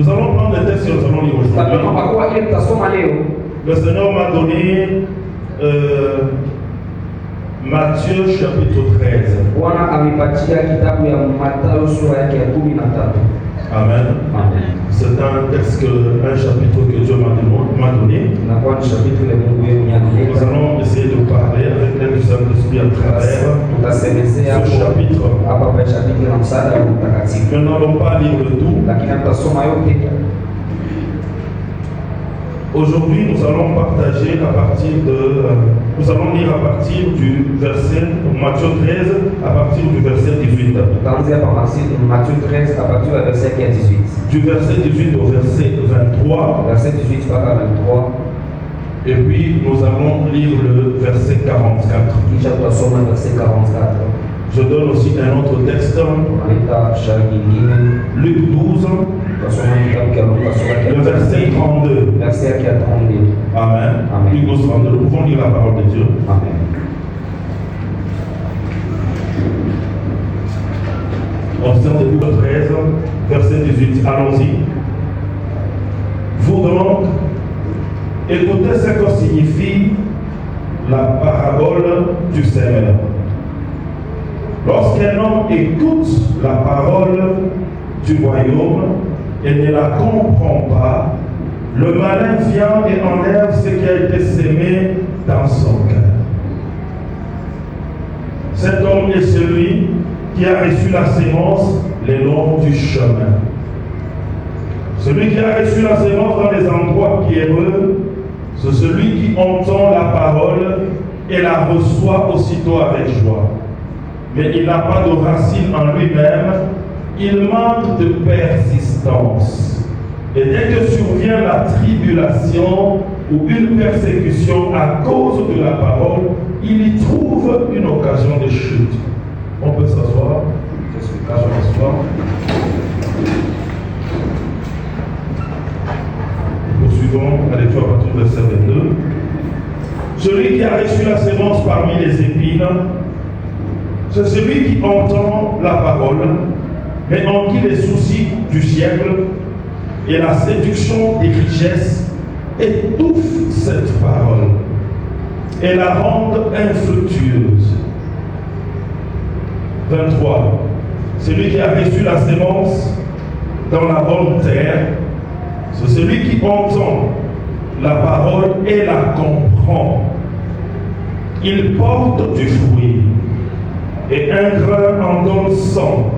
Nous allons prendre le texte que nous allons lire aujourd'hui. Le Seigneur m'a donné Matthieu chapitre 13. Amen. C'est un texte, un chapitre que Dieu m'a donné. Nous allons essayer de parler avec l'aide du Saint-Esprit à travers ce chapitre. Nous n'allons pas lire le tout. Aujourd'hui, nous allons partager nous allons lire à partir du verset, Matthieu 13, à partir du verset 18. Matthieu 13, à partir du verset 18. Du verset 18 au verset 23. Verset 18 par 23. Et puis, nous allons lire le verset 44. Verset 44. Je donne aussi un autre texte. Luc 12. Le verset 32. Amen. Luc 12, 32. Nous pouvons lire la parole de Dieu. Amen. Observez Luc 13, verset 18. Allons-y. Vous donc, écoutez ce que signifie la parabole du Seigneur. Lorsqu'un homme écoute la parole du royaume et ne la comprend pas, le malin vient et enlève ce qui a été sémé dans son cœur. Cet homme est celui qui a reçu la sémence le long du chemin. Celui qui a reçu la sémence dans les endroits pierreux, c'est celui qui entend la parole et la reçoit aussitôt avec joie. Mais il n'a pas de racine en lui-même, il manque de persistance. Et dès que survient la tribulation ou une persécution à cause de la parole, il y trouve une occasion de chute. On peut s'asseoir. Poursuivons la lecture à partir du verset 22. Celui qui a reçu la sémence parmi les épines, c'est celui qui entend la parole, mais en qui les soucis du siècle et la séduction des richesses étouffent cette parole et la rendent infructueuse. 23. Celui qui a reçu la sémence dans la bonne terre, c'est celui qui entend la parole et la comprend. Il porte du fruit. Et un grain en donne 100,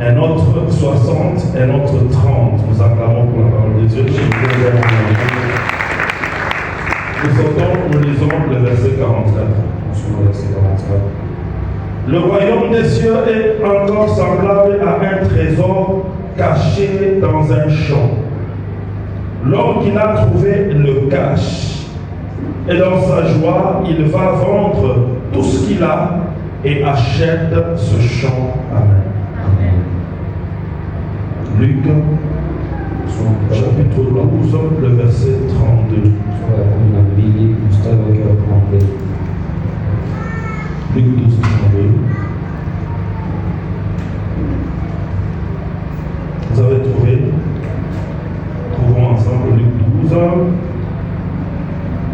un autre 60, un autre 30. Nous acclamons pour la parole de Dieu. Nous lisons le verset 44. Le royaume des cieux est encore semblable à un trésor caché dans un champ. L'homme qui l'a trouvé le cache. Et dans sa joie, il va vendre tout ce qu'il a et achète ce champ. Amen. Amen. Luc, chapitre 12, le verset 32. Luc 12, 32. Vous avez trouvé? Trouvons ensemble Luc 12,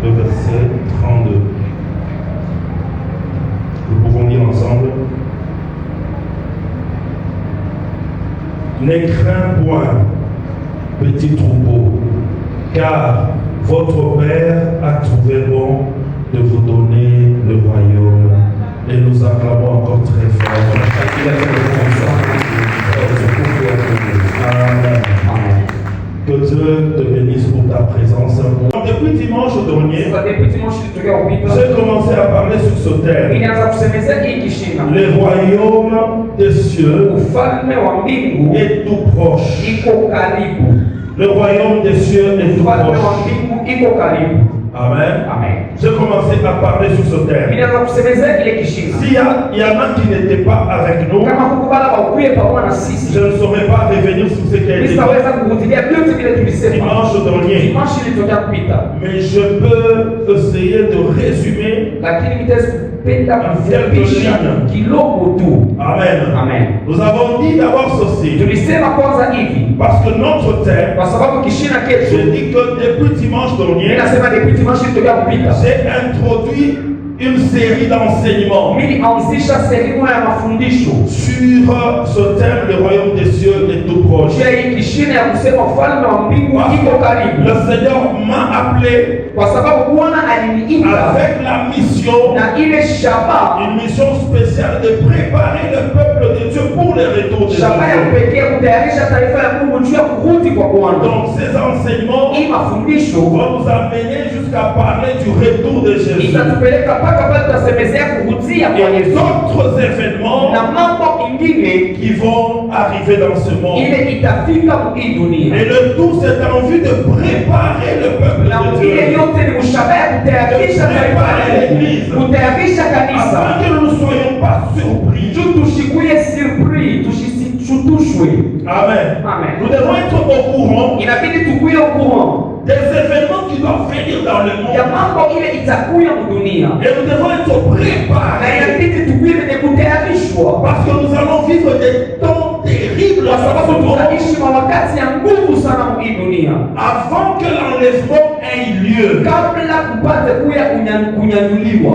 le verset 32. Nous pouvons lire ensemble. Ne crains point, petit troupeau, car votre Père a trouvé bon de vous donner le royaume. Et nous acclamons encore très fort. Amen. Que Dieu te bénisse pour ta présence. Depuis dimanche dernier, j'ai commencé à parler sur ce thème. Le royaume des cieux est tout proche. Le royaume des cieux est tout proche. Amen. Amen. J'ai commencé à parler sur ce thème. Ninaanza kusemezea kile kishindo. S'il y en a qui n'étaient pas avec nous, Kama kukubala wakuye pamoja na sisi. je ne saurais pas revenir sur ce qui a été dit Sitaweza kurudilia vyote vile tulisema. dimanche dernier. Dimanche ilitokea kupita. Mais je peux essayer de résumer. Lakini nitapenda kufupisha kidogo tu. Amen. Amen. Nous avons dit d'abord ceci. Tulisema kwanza hivi. Parce que notre thème, Kwa sababu kishina je ketu. dis que depuis dimanche dernier, Ninasema depuis dimanche ilitokea kupita. j'ai introduit une série d'enseignements Nilianzisha sehemu ya mafundisho sur ce thème, le royaume des cieux est tout proche. juu ya hii kishina ya kusema ufalme wa mbingu iko karibu. Le Seigneur m'a appelé Kwa sababu Bwana aliniita avec la mission, na ile shaba une mission spéciale de préparer le peuple de Dieu pour le retour de shaba ya Jésus. kupekea kutayarisha taifa ya Mungu juu ya kurudi kwa Bwana. Donc ces enseignements Hii mafundisho vont nous amener jusqu'à parler du retour de Jésus. itatupeleka mpaka pale tutasemezea kurudia kwa Et Yesu d'autres événements na mambo ingine qui vont arriver dans ce monde. ile itafika hii dunia, Et le tout, c'est en vue de préparer le peuple na de ile Dieu. yote ni ushaba ya kutayarisha taifa la Mungu, kutayarisha kanisa Afin que nous ne soyons pas surpris. juu tushikuye surpris, tusishutushwe. Amen. Amen. Nous devons être au courant Inabidi tukuye courant des événements qui doivent venir dans le ya monde. mambo ile itakuya mdunia, Et nous devons être na préparés. inabidi tukuye venye kutayarishwa, Parce que nous allons vivre des temps terribles kwa dans ce sababu monde. tutaishi mawakati ya nguvu sana hii dunia, Avant que l'enlèvement ait lieu. kabla kupate kuya kunyanyuliwa.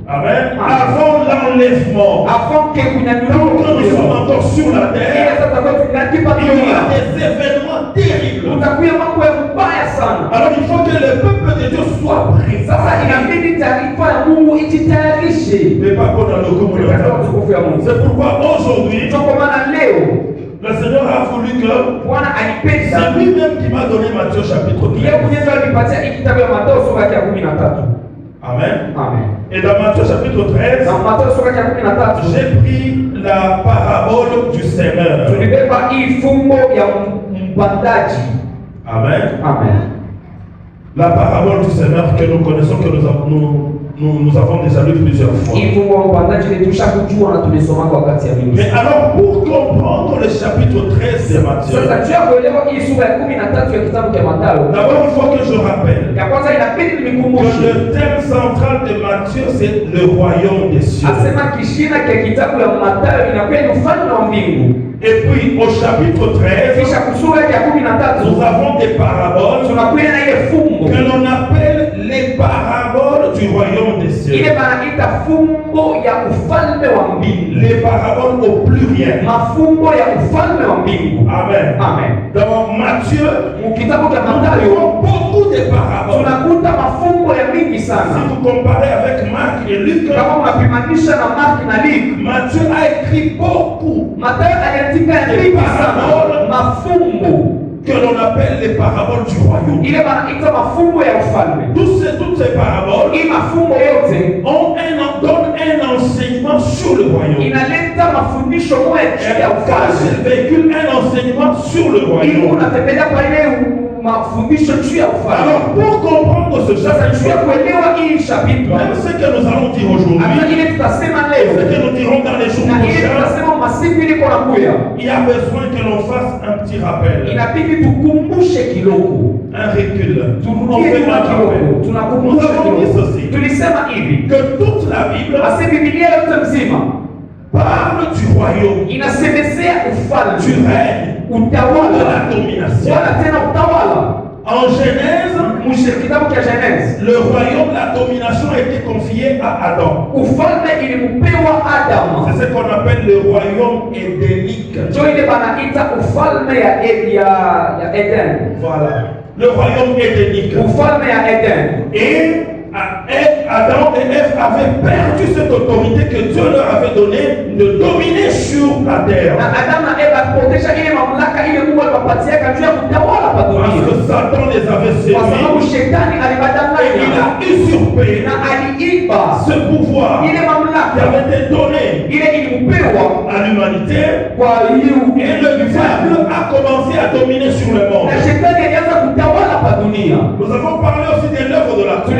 Amen. Avant l'enlèvement. Avant que Tant que nous sommes encore sur la ile terre, sasa kwetu kinatipa il y aura dunia, des événements terribles. utakuya mambo ya mbaya sana. Alors il faut que le peuple de Dieu soit Sasa préparé. inabidi taarifa ya Mungu ijitayarishe. Mais pas qu'on a le coup de Katika utukufu ya Mungu. C'est pourquoi aujourd'hui, Ndio kwa maana leo le Seigneur a voulu que Bwana alipenda c'est lui-même qui m'a donné Matthieu chapitre yeye 13. mwenyewe alipatia hii kitabu ya Mathayo sura ya 13. Amen. Amen. Et dans Matthieu chapitre 13, Na Mathayo sura ya 13 j'ai pris la parabole du semeur. tulibeba hii fumbo ya mpandaji. Amen. Amen. La parabole du semeur que nous connaissons, que nous avons déjà lu plusieurs fois. Hii fumbo ya mpandaji ni tushakujua na tulisoma kwa wakati ya mingi. Mais alors, pour comprendre le chapitre 13 de Matthieu, Sasa juu ya kuelewa hii sura ya 13 ya kitabu cha Mathayo, d'abord il faut que je rappelle ya kwanza inabidi que nikumbushe le thème central de Matthieu, c'est le royaume des cieux. asema kishina cha kitabu ya Mathayo inakuwa ni ufalme wa mbingu. Et puis au chapitre 13, Kisha kusura ya 13 nous avons des paraboles tunakuwa na ile fumbo que l'on appelle les paraboles du royaume des cieux. ile banaita fumbo ya ufalme wa mbingu, Les paraboles au pluriel. mafumbo ya ufalme wa mbingu. Amen. Amen. Dans Matthieu, Mkitabu cha nous Mathayo avons beaucoup de paraboles. tunakuta mafumbo ya mingi Si sana. vous comparez avec Marc et Luc, Kama unapimanisha na Mark na Luke, Matthieu a écrit beaucoup Mathayo aliandika mingi sana mafumbo que l'on appelle les paraboles du royaume. ile banaita mafumbo ya ufalme. Toutes ces paraboles Hii mafumbo yote donnent un enseignement sur le royaume. inaleta mafundisho moja juu ya Car ufalme. il véhicule un enseignement sur le Ili royaume. unatembelea kwa ile mafundisho juu ya ufalme. Alors, pour comprendre ce Sasa juu ya chapitre, kuelewa hii chapitre, même ce que nous allons dire hata aujourd'hui, ile tutasema ce leo que nous dirons dans les jours na ile prochains, tutasema masiku ile kwa nakuya, il y a besoin que l'on fasse un petit rappel, inabidi tukumbushe kidogo, un recul. On turudie fait nyuma un kidogo, rappel. Nous tunakumbusha avons dit kidogo. ceci, Tulisema hivi, que toute la Bible basi Biblia yote mzima parle du royaume, inasemezea du ufalme, règne, de utawala, la domination. wala tena utawala. En Genèse, Kitabu cha Genesi, le royaume, la domination a été confiée à Adam. ufalme ilimupewa Adamu. C'est ce qu'on appelle le royaume édénique. Ndio ile banaita ufalme ya Eden. Voilà. Le royaume édénique. Ufalme ya Eden. Et Adam et Ève avaient perdu cette autorité que Dieu leur avait donnée de dominer sur la terre. Na Adamu na Eva kupotesha ile mamlaka ile Mungu aliwapatia juu ya kutawala hapa Parce dunia. que Satan les avait Kwa sababu séduits. shetani Et il alibadanganya a usurpé na aliiba ce pouvoir ile qui mamlaka avait été donné ile ilimupewa à l'humanité. kwa hiyo Et le diable a commencé à dominer sur le monde. na shetani alianza kutawala hapa dunia. Nous avons parlé aussi de l'œuvre de la croix.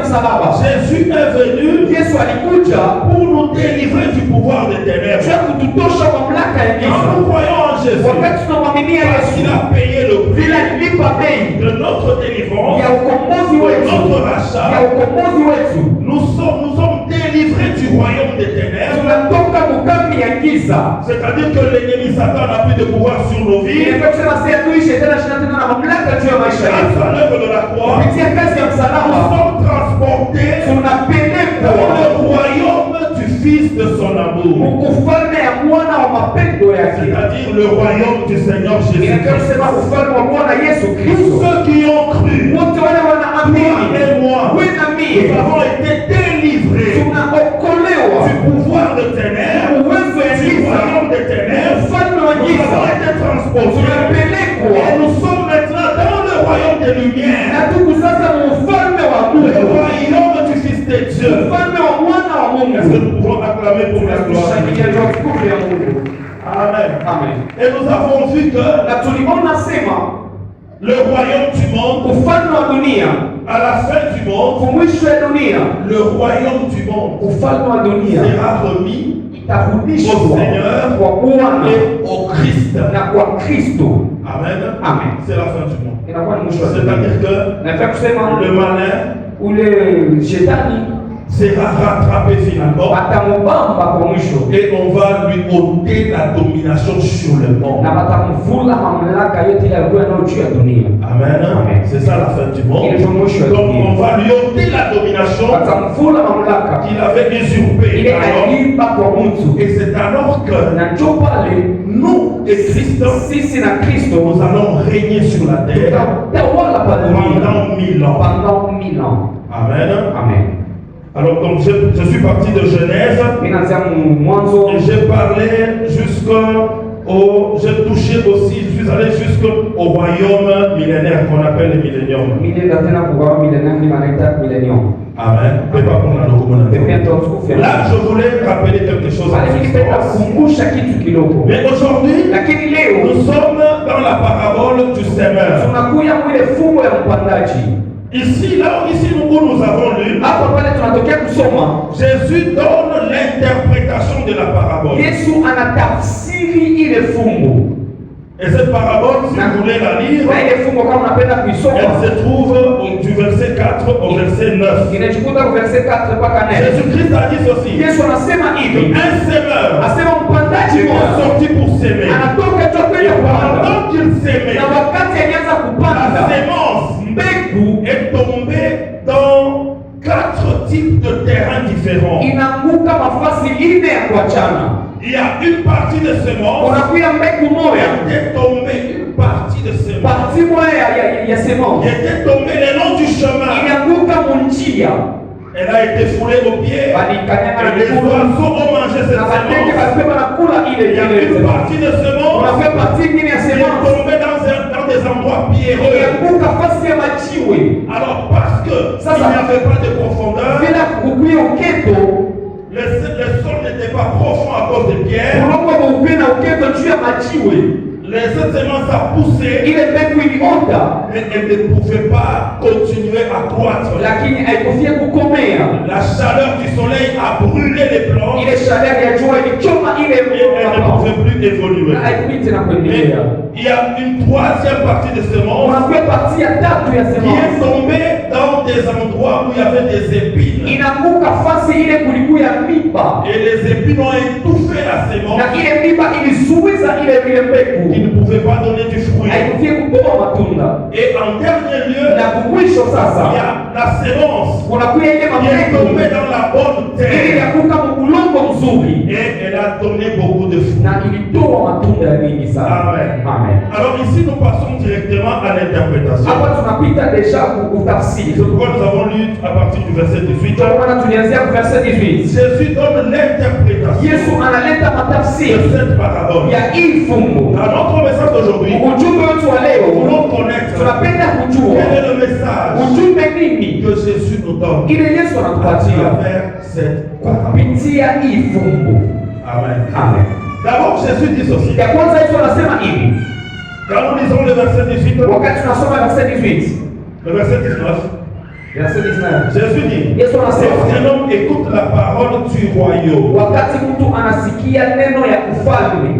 msalaba. Jésus est venu Yesu alikuja pour nous délivrer du pouvoir des ténèbres. juu ya kututosha mamlaka ya Quand giza. nous croyons en Jésus, Wakati tunamwaminia parce Yesu, qu'il a payé le prix vile alilipa bei de notre délivrance, ya ukombozi de wetu, notre ya rachat, ukombozi wetu, nous sommes délivrés du royaume des ténèbres. tunatoka mukambi ya giza. C'est-à-dire que l'ennemi Satan n'a plus de pouvoir sur nos vies. Inafaa kusema si adui shetani ashina tena na mamlaka juu ya maisha Grâce yetu. à l'œuvre de la croix, Kupitia kazi ya nous msalaba sommes transportés tunapelekwa dans le royaume du Fils de son amour. ufalme ya mwana wa mapendo yake. C'est-à-dire le royaume du Seigneur Inafaa Jésus-Christ. kusema ufalme wa Bwana Yesu Tous Kristo. ceux qui ont cru, Wote wale toi wanaamini, et moi, wewe na mimi, nous avons été délivrés tunaokolewa du pouvoir de ténèbres, uwezo ya du giza, royaume des ténèbres. ufalme wa Nous giza. avons été transportés Tunapelekwa et nous sommes maintenant dans le royaume des lumières, na tuko sasa mu ufalme wa le Mungu, royaume du Fils de Dieu. ufalme wa mwana wa Est-ce que Mungu. nous pouvons acclamer pour la gloire de Tushangilie Dieu? juu ya utukufu ya Mungu. Amen. Amen. Et nous avons vu que Na tuliona sema le royaume du monde, ufalme wa dunia, à la fin du monde, mwisho ya dunia, le royaume du monde ufalme wa dunia sera remis itarudishwa au Seigneur kwa Bwana et au Christ. na kwa Kristo. Amen. Amen. C'est la fin du monde. Inakuwa ni mwisho wa dunia. C'est-à-dire que Nataka kusema le malin ule shetani sera rattrapé finalement watamubamba kwa mwisho et on va lui ôter la domination sur le monde. na watamvula mamlaka yote ile alikuwa nayo juu ya dunia. Amen. Amen. C'est ça la fin du monde. Ile ndio mwisho wa Donc on dunia. va lui ôter la domination Watamvula mamlaka qu'il avait usurpée. ile Alors, alipa kwa mtu, et c'est alors que na njoo pale nous et Christ, sisi na Kristo nous allons régner sur la terre tutatawala pa dunia pendant 1000 ans. pendant 1000 ans. Amen. Amen. Alors donc je suis parti de Genèse Mimi naanzia mwanzo, et j'ai parlé j'ai touché aussi, je suis allé jusqu'au royaume millénaire qu'on appelle le millénium. mimi ndio tena kwa millennium, ni wanaita millennium. Amen. Et pas pour la Pepea documentation. tukufu. Là, je voulais rappeler quelque chose à Bali ningependa l'histoire. kukumbusha kitu kidogo. Mais aujourd'hui, Lakini leo nous sommes dans la parabole du semeur. tunakuya mwile fungo ya mpandaji. Ici où nous avons lu, Hapa pale tunatokea kusoma, Jésus donne l'interprétation de la parabole. Yesu anatafsiri ile fungo. Et cette parabole, si vous voulez la lire, Na ile fungo kama unapenda elle kuisoma, se trouve du verset 4 au verset 9. inachukua kwa verset 4 mpaka 9. Jésus-Christ a dit ceci. Yesu anasema hivi, Un semeur asema mpandaji est mmoja sorti pour s'aimer. anatoka tu Et kwenda kupanda, pendant qu'il s'aimait, na wakati alianza la kupanda, sémence mbegu est tombée dans 4 types de terrains différents. inaanguka mafasi ine ya kuachana. Il y a une partie de sémence Unakuya mbegu qui moja, était tombée, une partie de sémence parti moja ya semence qui était tombée le long du chemin. ilianguka munjia, Elle a été foulée au pied walikanyaga na et les miguu oiseaux ont mangé cette na mateke sémence. walikuwa wanakula ile Il y a ile une semence. partie de sémence Unakuya parti nyingine ya qui est semence tombée dans des endroits pierreux. ilianguka fasi ya majiwe, Alors parce que Ça, il n'y avait pas de profondeur, bila kukuya uketo, le sol n'était pas profond à cause des pierres. ulongo mweupe na uketo juu ya majiwe, Cette sémence a poussé, ile mbegu iliota, mais elle ne pouvait pas continuer à croître. lakini haikufia kukomea. La chaleur du soleil a brûlé les plantes Ile shadari ya jua ilichoma ile et elle ne pouvait plus évoluer. na haikui tena Mais kuendelea. il y a une troisième partie de sémence Unakuya parti ya tatu ya qui est semence tombée dans des endroits où il y avait des épines. inaanguka fasi ile kulikuwa ya miba, Et les épines ont étouffé la sémence na ile miba ilizuiza ile mbegu, qui ne pouvait pas donner du fruit. haikufia kutoa matunda. Et en dernier lieu, Na kumwisho il y sasa a la sémence unakuya ile qui est mambegu tombée dans la bonne ile terre ilianguka mkulongo mzuri et elle a donné beaucoup de fruits. na ilitoa matunda mingi sana. Amen. Amen. Alors ici, nous passons directement à l'interprétation. Hapa tunapita deja kutafsiri. C'est pourquoi nous avons lu à partir du verset 18. Kwa maana tulianzia kwa verset 18. Jésus donne l'interprétation Yesu analeta de matafsiri cette parabole. ya hii fungu. Dans notre message d'aujourd'hui, Ujumbe wetu wa nous leo voulons connaître tunapenda quel kujua est le message ujumbe nini que Jésus nous donne ile Yesu à anatupatia travers cette parabole. kupitia hii fungu. Amen. Amen. D'abord, Jésus dit ceci. Ya kwanza Yesu anasema hivi, Quand nous lisons le verset 18, wakati tunasoma verset 18, le verset 19, Verset 19. Jésus dit, Yesu anasema, lorsqu'un homme écoute la parole du royaume, wakati mtu anasikia neno ya ufalme,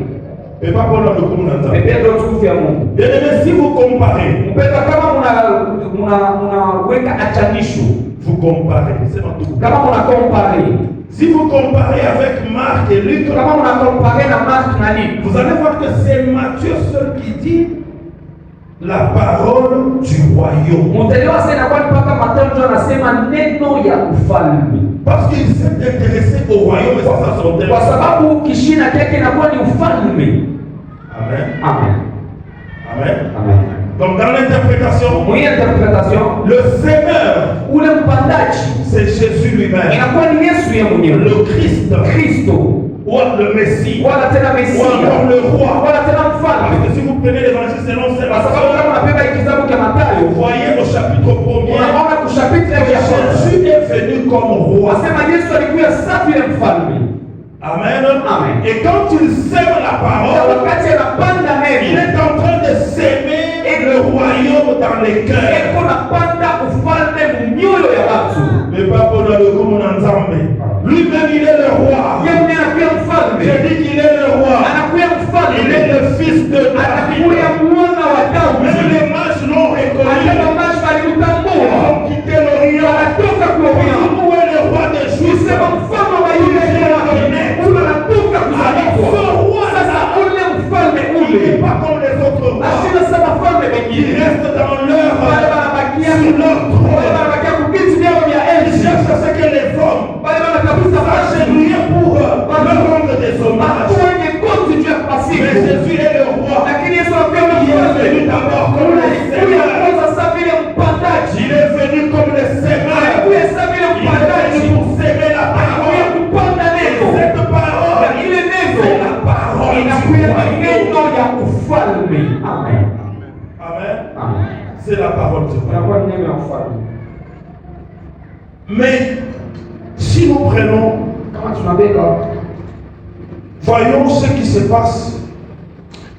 et pas pour le communauté. mpendwa tukufu ya Mungu. Bien aimé, si vous comparez, Mpendwa, kama munaweka achanisho, vous comparez, c'est pas tout. kama munakompare, Si vous comparez avec Marc et Luc, kama munakompare na Mark na Luke, vous allez voir que c'est Matthieu seul qui dit la parole du royaume. mutelewa sana kwa mpaka Mathayo ndio anasema neno ya ufalme, Parce qu'il s'est intéressé au royaume et c'est ça son thème. kwa sababu kishina chake inakuwa ni ufalme. Amen. Amen. Amen. Amen. Donc dans l'interprétation, Mwenye interpretation, le Seigneur, ule mpandaji c'est Jésus lui-même. inakuwa ni Yesu yeye mwenyewe, Le Christ, Kristo, ou le Messie, wala tena ou Mesia, encore le roi. wala tena Parce mfalme. que si vous prenez l'évangile selon Saint Kwa sababu Matthieu, kama unabeba kitabu cha Mathayo, vous voyez au chapitre 1er, unaona kushapiti ya kwanza, Jésus est venu comme roi. wasema Yesu alikuwa safi ya mfalme. Amen. Amen. Et quand il sème la Na parole, wakati anapanda il neno, est en train de s'aimer le royaume dans les cœurs. eko napanda ufalme mnyoyo ya watu. Mais pas pour le commun ensemble. Lui-même, il est le roi. Yeye ndiye anakuwa mfalme. Je dis qu'il est le roi. Anakuwa Il est mfalme. le fils de David. Anakuwa mwana wa Même Daudi. les mages l'ont reconnu. Hata mamashi Ils walimtambua. ont quitté l'Orient. Anatoka kwa Orient. Où est le roi des Juifs? Kusema mfalme wa Yuda ule anatoka kuzaliwa. Sasa ule mfalme Il ule n'est pas comme les autres rois. asina sama falme Il wengine. reste dans leur Wale wanabakia sur leur wale trône. wanabakia kukiti vyao vya Ils enzi. cherchent à ce que les hommes Wale wanatafuta fashion. s'agenouillent pour leur rendre des hommages. Watu wenye koti juu ya Mais pasiku. Jésus est le roi. Lakini Yesu anakuwa Il est venu mfalme. d'abord comme le Alikuja Seigneur. kwanza saa vile mpandaji. Il est venu comme le Seigneur. Alikuja saa vile Il est mpandaji. venu pour s'aimer la Alikuja parole. kupanda neno. Cette Na parole, ile c'est la neno parole du inakuja ni royaume. neno ya ufalme. Amen. Amen. Amen. C'est la parole du royaume. Inakuwa ni neno ya ufalme. Mais si nous prenons, Kama tunabeba, voyons ce qui se passe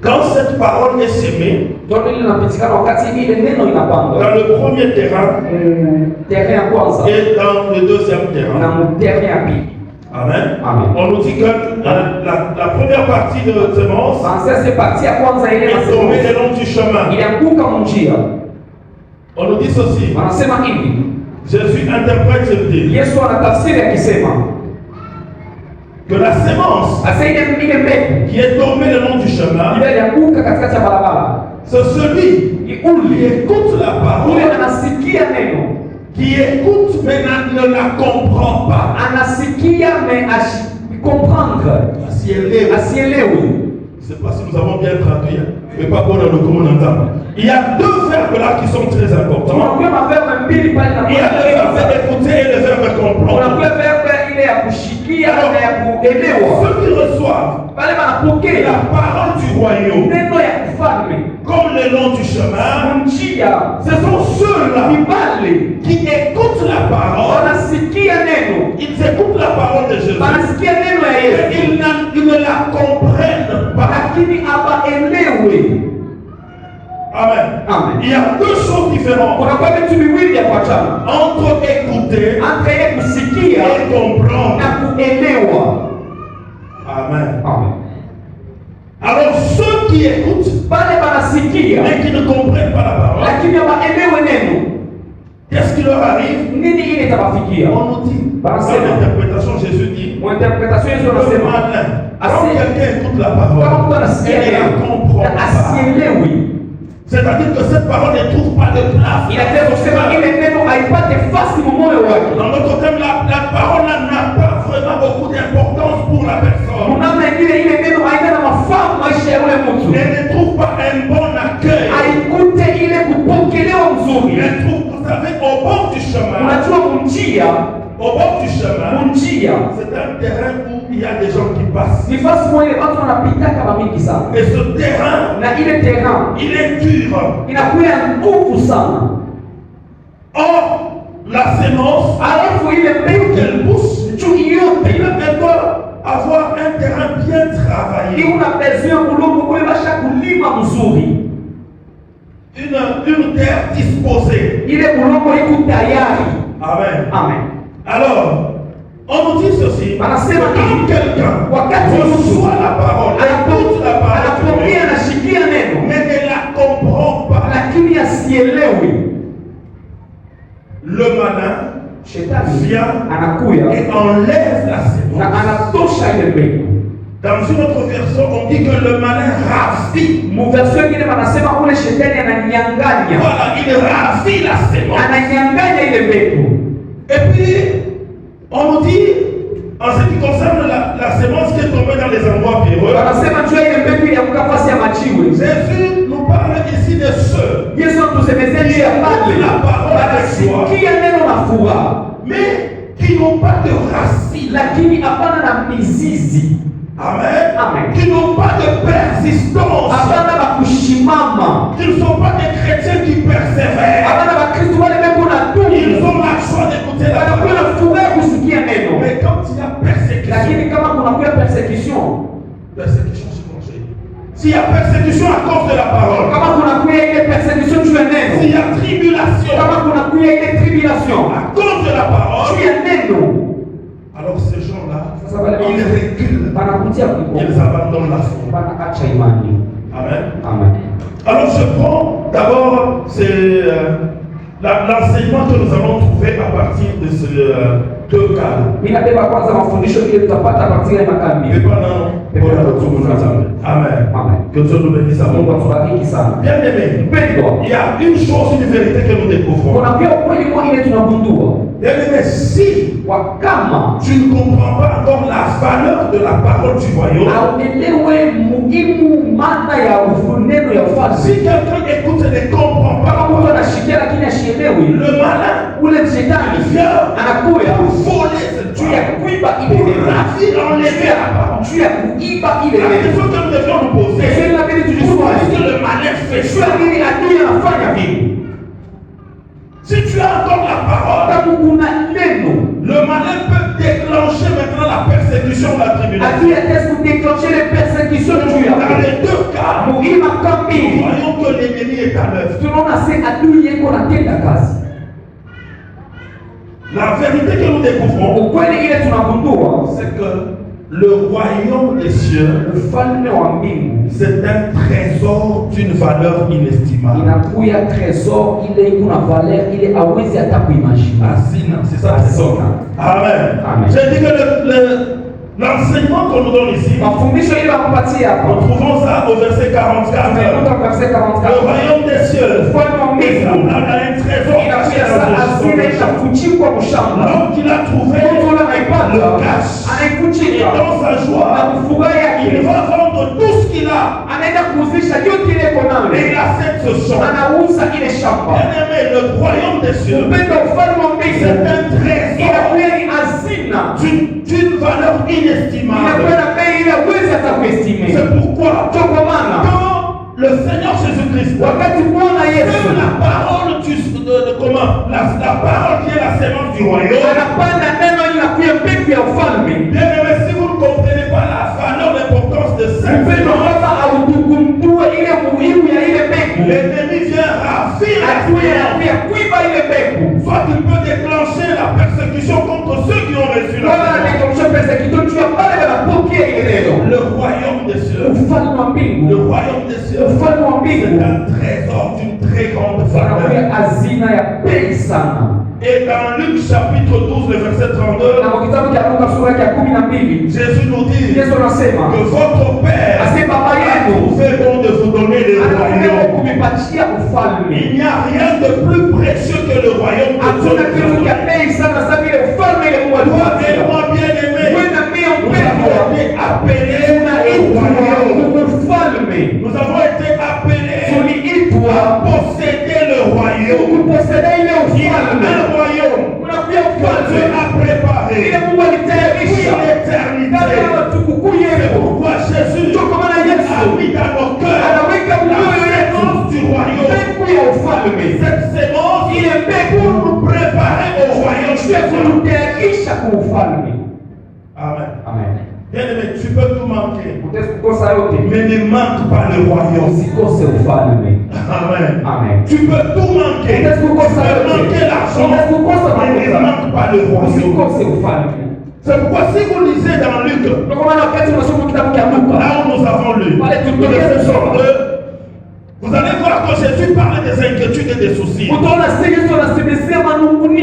quand cette parole est sémée ndio ile inapitikana wakati ile neno inapandwa. dans le premier terrain Terrain ya kwanza et dans le deuxième na terrain. terrain ya pili. Amen. Amen. On nous dit que la première partie de semence Sasa c'est partie ya kwanza ile est tombée le nasema long du chemin. ilianguka mjia. On nous dit ceci. Wanasema hivi, Jésus interprète ce dit Yesu anatafsiri akisema, que la sémence asa ile mbegu qui est tombée le long du chemin, ile ilianguka katikati ya barabara. c'est celui qui écoute la Ule parole, anasikia neno, qui écoute mais ne la comprend pas. anasikia mais comprendre, Si elle est, asielewe. je ne sais pas si nous avons bien traduit, mais pas pour le commun entendre. Il y a deux verbes là qui sont très importants. Tunakuwa maverbe mbili pale na Il y a le verbe écouter et le verbe comprendre. unakuwa verbe ile ya kushikia na ya kuelewa. Ceux qui reçoivent Pale wanapokea la parole du royaume neno ya ufalme comme le long du chemin, njia ce sont ceux-là vibale qui écoutent la parole. wanasikia neno, Ils écoutent la parole de Jésus. wanasikia neno ya Mais Yesu ils ne la comprennent pas. lakini abaelewe. Amen. Amen. Il y a deux choses différentes Kunakuwa vitu viwili vya kuachana entre écouter entre yeye kusikia et comprendre. na kuelewa. Amen. Amen. Alors ceux qui écoutent Pale wanasikia mais qui ne comprennent pas la parole, lakini hawaelewe neno, qu'est-ce qui leur arrive? nini ile itawafikia? On nous dit, dans l'interprétation, Jésus dit, Mwinterpretation Yesu le anasema malin, quand Assez. quelqu'un écoute la kama parole, mtu anasikia et ne la neno comprend na pas, asielewi, c'est-à-dire que cette parole ne trouve pas de place. inataka kusema ile neno haipate fasi mu moyo wake. Dans notre thème, la parole n'a pas vraiment beaucoup d'importance pour la personne. Namna ingine ile neno haina na mafaa maisha ya yule mtu, Elle ne trouve pas un bon accueil. haikute ile kupokelewa mzuri. Elle trouve, vous savez, au bord du chemin, Unajua munjia, au bord du chemin, munjia c'est un terrain où il y a des gens qui passent. ni fasi moja watu wanapita kama mingi sana, Et ce terrain, na ile terrain il est dur. inakuwa ya nguvu sana. Or, la sémence, Alafu ile mbegu qu'elle pousse, juu yote elle doit avoir un terrain bien travaillé. una besoin kulungu kule basha kulima mzuri. une terre disposée. ile ulongo iko tayari. Amen. Amen. Alors, on nous dit ceci. Wanasema Quand quelqu'un wakati reçoit la parole, écoute la parole, anapokea anashikia neno mais ne la comprend pas, lakini asielewi, le malin shetani vient anakuya et enlève la na sémence. anatosha ile mbegu. Dans une autre version, on dit que le malin ravit. Muversion ingine wanasema ule shetani ananyang'anya, Voilà, il ravit la sémence. ananyang'anya ile mbegu. Et puis, on nous dit, en ce qui concerne la sémence qui est tombée dans les endroits pierreux, Wanasema juu ya ile mbegu ilianguka fasi ya majiwe. Jésus nous parle ici de ceux, Yesu atusemezea juu ya pale wanasikia neno na furaha, mais qui n'ont pas de racines. lakini hapana na mizizi, Amen. Amen. Qui n'ont pas de persistance. hapana bakushimama, Qui ne sont pas des chrétiens qui persévèrent. hapana bakristo wale beko na Ils tumu, ont la joie d'écouter la wanakuwa na parole. furaha kusikia neno. Mais quand il y a persécution, Lakini kama kunakuwa persecution, c'est congé. S'il y a persécution à cause de la parole, kama kunakuwa ile persecution juu ya s'il neno, y a tribulation kama kunakuwa ile tribulation à cause de la parole, juu ya neno, alors ces gens-là, sasa wale ils reculent, wanakutia ils kuko, abandonnent la foi. wanaacha imani. Amen. Amen. Alors je prends d'abord l'enseignement que nous allons trouver à partir de ces deux cas. Ninabeba kwanza mafundisho ile tutapata katika makambi. Amen. Amen. Que Dieu nous bénisse à Mungu nous. atubariki sana. Bien aimé, Mpendwa, il y a une chose, une vérité que nous découvrons. kuna pia ukweli mmoja ile tunagundua Bien aimé, si kama tu ne comprends pas encore la valeur de la parole du royaume, auelewe muhimu maana ya neno ya ufalme. si quelqu'un écoute et ne comprend Kama pas, mtu anashikia lakini asielewi, le malin ule shetani vient anakuya pour voler cette juu ya parole, kuiba ile pour neno, ravir, enlever la parole. juu ya kuiba ile La neno. question que nous devions nous poser, Sasa inabidi pourquoi tujiswali, est-ce que le malin fait juu ça? ya nini adui anafanya vile? Si tu as encore la parole, Kama kuna neno, le malin peut déclencher maintenant la persécution, la tribulation. adui ataweza kudeclencher les persécutions juu Dans yako. les deux cas, Muhimu kambi, voyons que l'ennemi est à l'œuvre. tunaona se adui yeko natenda kazi. La vérité que nous découvrons, Ukweli ile tunagundua, c'est que le royaume des cieux, ufalme wa mbingu c'est un trésor d'une valeur inestimable. inakuya tresor ile iko na valeur ile hawezi hata kuimagine. Asina, c'est ça, trésor. Amen. Amen. J'ai dit que l'enseignement qu'on nous donne ici, Mafundisho ile wakupatia nous hapo, trouvons ça au verset 44. tunaikuta verset Le 44. royaume des cieux, Ufalme wa il mbingu semblable à un trésor caché inakuya dans saa son asile champ. itafuchikwa mshamba. L'homme qui l'a trouvé, Mtu ule anaipata le cache. Et anaifuchika dans sa na joie, kufurahi il yake, va vendre tout ce qu'il a. anaenda kuuzisha yote ile iko Et nayo, il achète ce champ. anauza ile shamba. Bien-aimé, le royaume des cieux, Upendo ufalme wa c'est mbingu un trésor inakuya ni hazina, d'une valeur inestimable. inakuwa na bei ile huwezi hata kuestime. C'est pourquoi, Ndio kwa maana quand le Seigneur Jésus-Christ, wakati Bwana Yesu même la parole comment la parole qui est la sémence du royaume, anapanda neno ili nakuya mbegu ya ufalme, bien-aimé, si vous ne comprenez pas la valeur, l'importance de cette upendo sémence, baba autugundue ile muhimu ya ile mbegu, l'ennemi vient ravir la adui sémence. anakuya kuiba ile mbegu. Soit il peut déclencher la persécution contre ceux qui ont reçu la Bwana sémence. anakuonyesha pesa kitu juu ya pale wanapokea ile neno. Le royaume des cieux, Ufalme wa le mbingu, royaume des cieux, ufalme wa c'est mbingu un trésor d'une très grande valeur. anakuya hazina ya bei sana. Et dans Luc chapitre 12, le verset 32, Na kwa kitabu cha Luka sura ya 12, Jésus nous dit Yesu anasema que votre Père ase baba a yenu trouvé bon de vous donner les anakuja royaumes. kumipatia ufalme. Il n'y a rien de plus précieux que le royaume de Hakuna kitu Dieu. cha bei sana sababu ile ufalme ile Mungu Toi et alipatia. moi, bien-aimé, Wewe na mimi nous avons mpendwa, été appelés au tunaitwa royaume. ufalme. Nous avons été appelés Tuliitwa à posséder le royaume. kuposeda ile Il y a ufalme. un royaume Unakuja que Dieu ufalme a préparé ile Mungu alitayarisha pour l'éternité. ndani ya matukukuu C'est yetu. pourquoi Jésus Ndio kwa maana a Yesu mis dans nos cœurs anaweka la mioyo yetu sémence du royaume. mbegu ya ufalme. Cette sémence Ile mbegu pour nous préparer au royaume de ya Dieu. kututayarisha kwa ufalme. Amen. Amen. Bien-aimé, tu peux tout manquer, Utaweza kukosa yote, mais ne manque pas le royaume. usikose ufalme. Amen. Amen. Tu peux tout manquer. Tu peux manquer l'argent, mais ne manque pas le royaume. C'est pourquoi si vous lisez dans Luc, là où nous avons lu, le verset 62, vous allez voir que Jésus parle des inquiétudes et des soucis. Il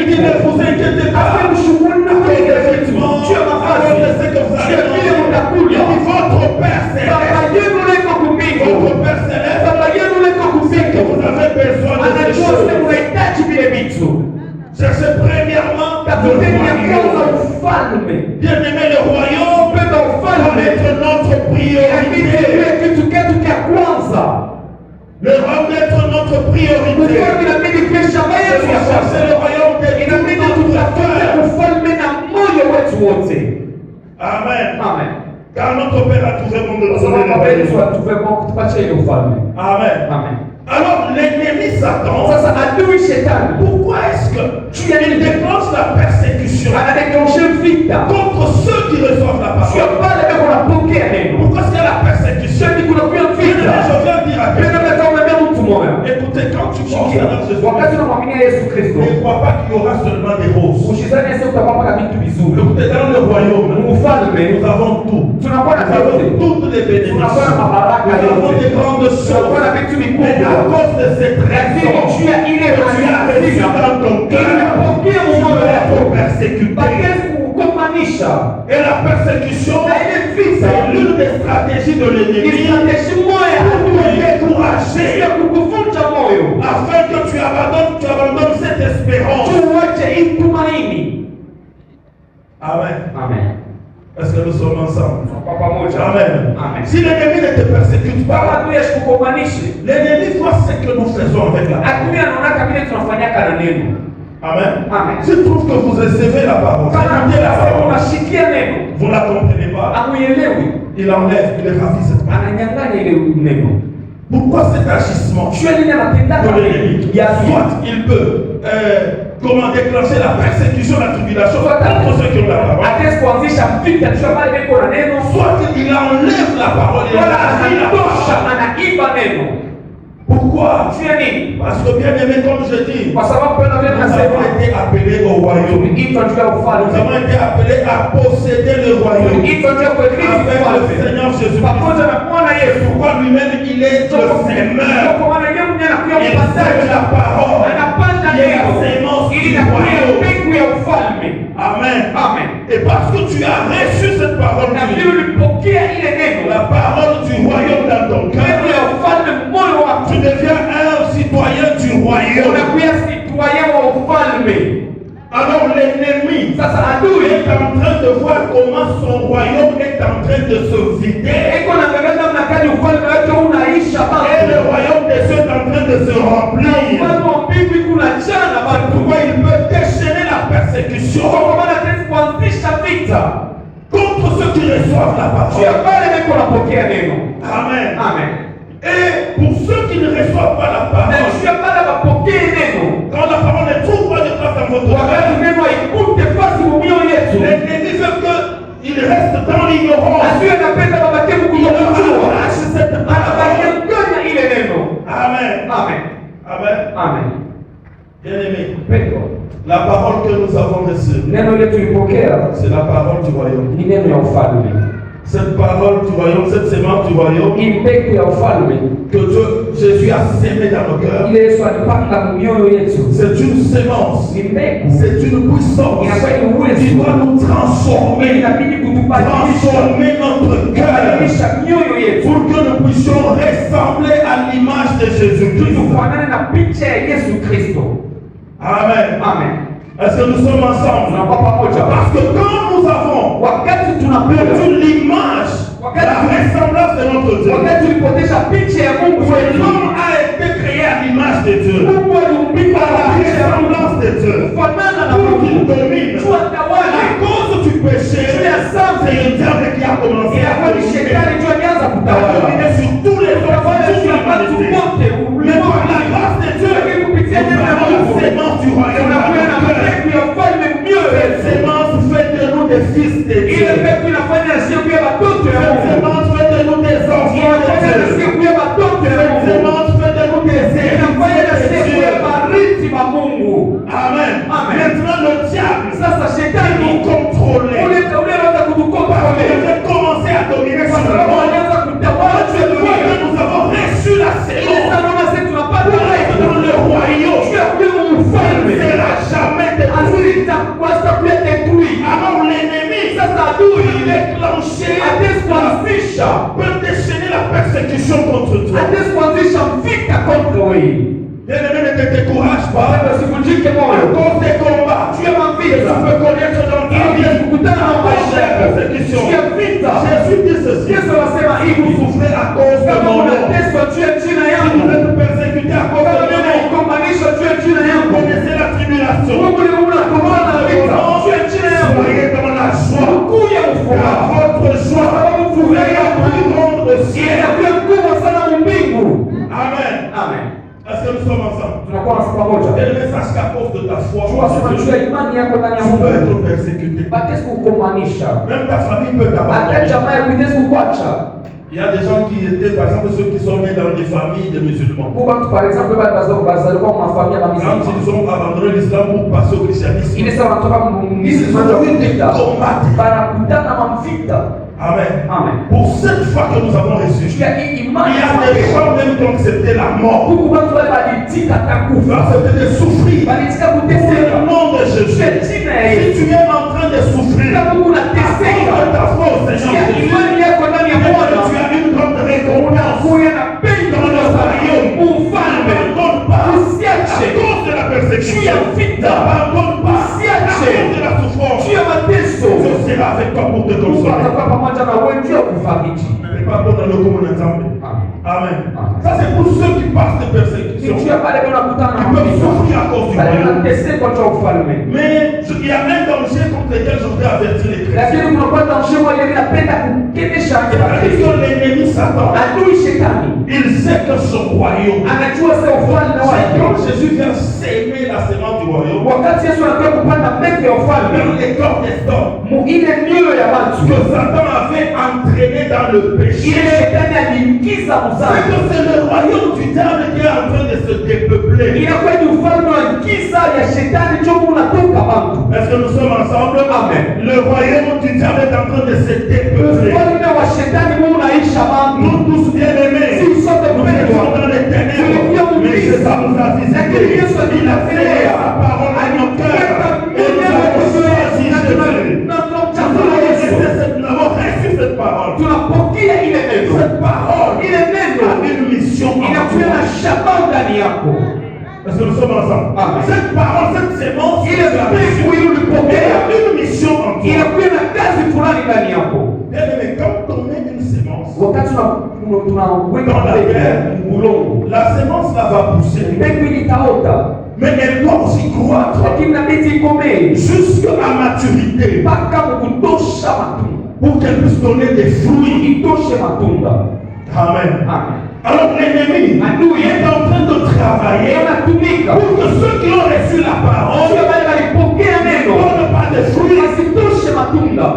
dit ne vous inquiétez pas. Effectivement, Dieu m'a fait ce que vous allez manger. Il dit votre Père céleste. Votre Père céleste, c'est que vous avez besoin de ces choses. Cherchez premièrement le royaume. Bien-aimé, le royaume doit être notre priorité. Le royaume doit être notre priorité. Chercher le royaume de notre cœur. Amen. Amen. Car notre Père a trouvé bon de nous donner le royaume. Amen. Amen. Alors l'ennemi Satan, pourquoi est-ce que tu déclenches la persécution contre ceux qui reçoivent la parole? Pourquoi est-ce qu'il y a la persécution? Je viens dire à quelqu'un, écoutez, quand tu penses à Jésus, ne crois pas qu'il y aura seulement des roses. Écoutez, dans le royaume, nous avons tout. Nous avons toutes les bénédictions. Nous avons des grandes choses. Mais à cause de cette raison, tu as reçu dans ton cœur, tu peux être persécuté. Et la persécution, c'est l'une des stratégies de l'ennemi pour te décourager, afin que tu abandonnes cette espérance. Amen. Amen. Est-ce que nous sommes ensemble? Amen. Amen. Si l'ennemi ne te persécute pas, l'ennemi voit ce que nous faisons avec la parole. Amen. Amen. Je trouve que vous recevez la parole. Vous ne la comprenez pas. Il enlève, il ravi cette parole. Pourquoi cet agissement de l'ennemi? Soit il peut déclencher la persécution, la tribulation contre ceux qui ont la parole. Soit il enlève la parole et il la parole. Pourquoi? Parce que bien aimé, comme je dis, nous avons été appelés au royaume. Nous avons été appelés à posséder le royaume avec le Seigneur Jésus-Christ. Pourquoi lui-même il est le Seigneur. Il sème la parole. Il est la sémence du royaume. Amen. Amen. Et parce que tu as reçu cette parole, la parole du royaume dans ton cœur, tu deviens un citoyen du royaume. Alors l'ennemi est en train de voir comment son royaume est en train de se vider. Et le royaume des cieux est en train de se remplir. Pourquoi il peut déchaîner la persécution contre ceux qui reçoivent la parole. Amen. Amen. Et pour ceux qui ne reçoivent pas la parole, quand la parole ne trouve pas de place dans votre cœur, l'ennemi veut qu'il reste dans l'ignorance. Il arrache cette parole. Amen. Amen. Amen. Amen. Bien-aimé, la parole que nous avons reçue, c'est la parole du royaume. Cette parole du royaume, cette sémence du royaume, que Jésus a sémé dans nos cœurs, c'est une sémence, c'est une puissance qui doit nous transformer notre cœur pour que nous puissions ressembler à l'image de Jésus-Christ. Amen. Amen. Est-ce que nous sommes ensemble? Parce que quand nous avons perdu l'image, la ressemblance de notre Dieu, l'homme a été créé à l'image de Dieu, à la ressemblance de Dieu, pour qu'il domine. À cause du péché, c'est le diable qui a commencé à dominer sur tous les autres. Mais par la grâce de Dieu, nous avons la sémence du royaume. Cette sémence fait de nous des fils de Dieu. Cette sémence fait de nous des enfants de Dieu. Cette sémence fait de nous des héritiers ufalme. ne sera jamais détruit. Hazitakuwa détruit. Alors l'ennemi Sasa adui déclenché atesikuanzisha peut déchaîner la persécution contre toi. atesikuanzisha vita contre wewe. Bien-aimé, ne te décourage pas. Usivunjike moyo. À cause des combats, Tu es ma tu vita. peux connaître dans ta Ili vie. kukutana na À cause maisha des yako. persécutions. Tu es vita. Jésus dit ceci. Yesu anasema Vous hivi. souffrez à cause de Kama mon nom. unateswa juu ya jina Si yangu. vous êtes persécuté à cause Kama de mon nom, unaikomanisha juu ya jina vous yangu. connaissez la tribulation. Mungu ni unakomana na vita. Juu ya jina yangu. Soyez dans la joie. Kuya Car mfuraha. votre joie est la plus grande au ciel. Inakuwa kubwa sana mbingu. Amen. Amen. Est-ce que nous sommes ensemble? Tunakuwa nasi pamoja. Bien-aimé, sache qu'à cause de ta foi, Jua sema juu ya imani yako ndani ya tu peux Mungu. être persécuté. Batesi kukomanisha. Même ta famille peut Hata t'abandonner. jamaa ya kuitesi kukwacha. Il y a des gens qui étaient, par exemple, ceux qui sont nés dans des familles de musulmans. Kuba mtu par exemple bazalikuwa mu mafamilia Quand mamizi. ils ont abandonné l'islam pour passer au christianisme, Ile sawa wanatoka ils mmizi ont mmoja eu des kupita. combats. Banakutana mamvita. Amen. Amen. Pour cette foi que nous avons reçue, il y Ya a imani des gens même qui ont accepté la mort. huku watu wale walitika Ils ont takufa. accepté de souffrir. Walitika Pour kuteseka. le nom de Jésus. Ya jina ya Si Yesu. tu es en train de souffrir, Kama huku à cause unateseka. de ta foi au Seigneur Ya Jésus, imani yako ndani ya Bwana. tu as une grande récompense. Kuya na pendo Dans le royaume, ufalme. n'abandonne pas à Usiache. cause de la persécution. Tu es vita. N'abandonne pas à Usiache. cause de la souffrance. Juu ya mateso. Dieu sera avec toi pour te Mungu consoler. atakuwa pamoja na wewe juu ya kufariji. Mais pas pour dans le commun ensemble. Amen. Ça c'est pour ceux qui passent de persécution. Juu ya pale unakutana na Ils peuvent souffrir à cause du Pale royaume. unateseka juu ya ufalme. Mais il y a un danger contre lequel je voudrais avertir les chrétiens. Lakini kunakuwa danger moja inapenda kukemesha C'est que l'ennemi Satan, adui shetani il sait que ce royaume, anajua sasa ufalme c'est wake. quand Jésus vient s'aimer la semence du royaume, Wakati Yesu anakuja kupanda mbegu ya dans ufalme les corps des hommes, mu ile mioyo ya watu, que Satan avait entraîné dans le péché. ile shetani aliingiza C'est mzani, que c'est le royaume du diable qui est en train de se dépeupler. inakuwa ni ufalme wa giza ya shetani ndio unatoka bantu. Est-ce que nous sommes ensemble? Amen. Le royaume du diable est en train de se dépeupler. Ufalme wa shetani Mungu unaisha bantu. Nous tous bien-aimés, Si sote nous étions mpendwa, dans les ténèbres, mais ça nous a visité. Il a fait sa parole à nos cœurs et nous avons choisi Jésus. Nous avons reçu cette parole. tunapokea ile neno. Cette parole Ile neno a une mission. inakuwa na shabaha ndani yako. Est-ce que nous sommes ensemble? Amen. Cette parole, cette sémence, Ile mbegu ile elle ulipokea a une mission en toi. inakuwa na kazi fulani ndani yako. Bien-aimé, quand on met une sémence Wakati tunaweka dans la terre, mbegu, la sémence là va pousser, mbegu itaota, mais elle doit aussi croître lakini inabidi ikomee jusqu'à maturité mpaka kutosha matunda, pour qu'elle puisse donner des fruits. itoshe matunda. Amen. Amen. Alors l'ennemi Adui est en train de travailler anatumika pour que ceux qui ont reçu la parole sio wale walipokea ne neno donnent pas de fruits, wasitoshe matunda,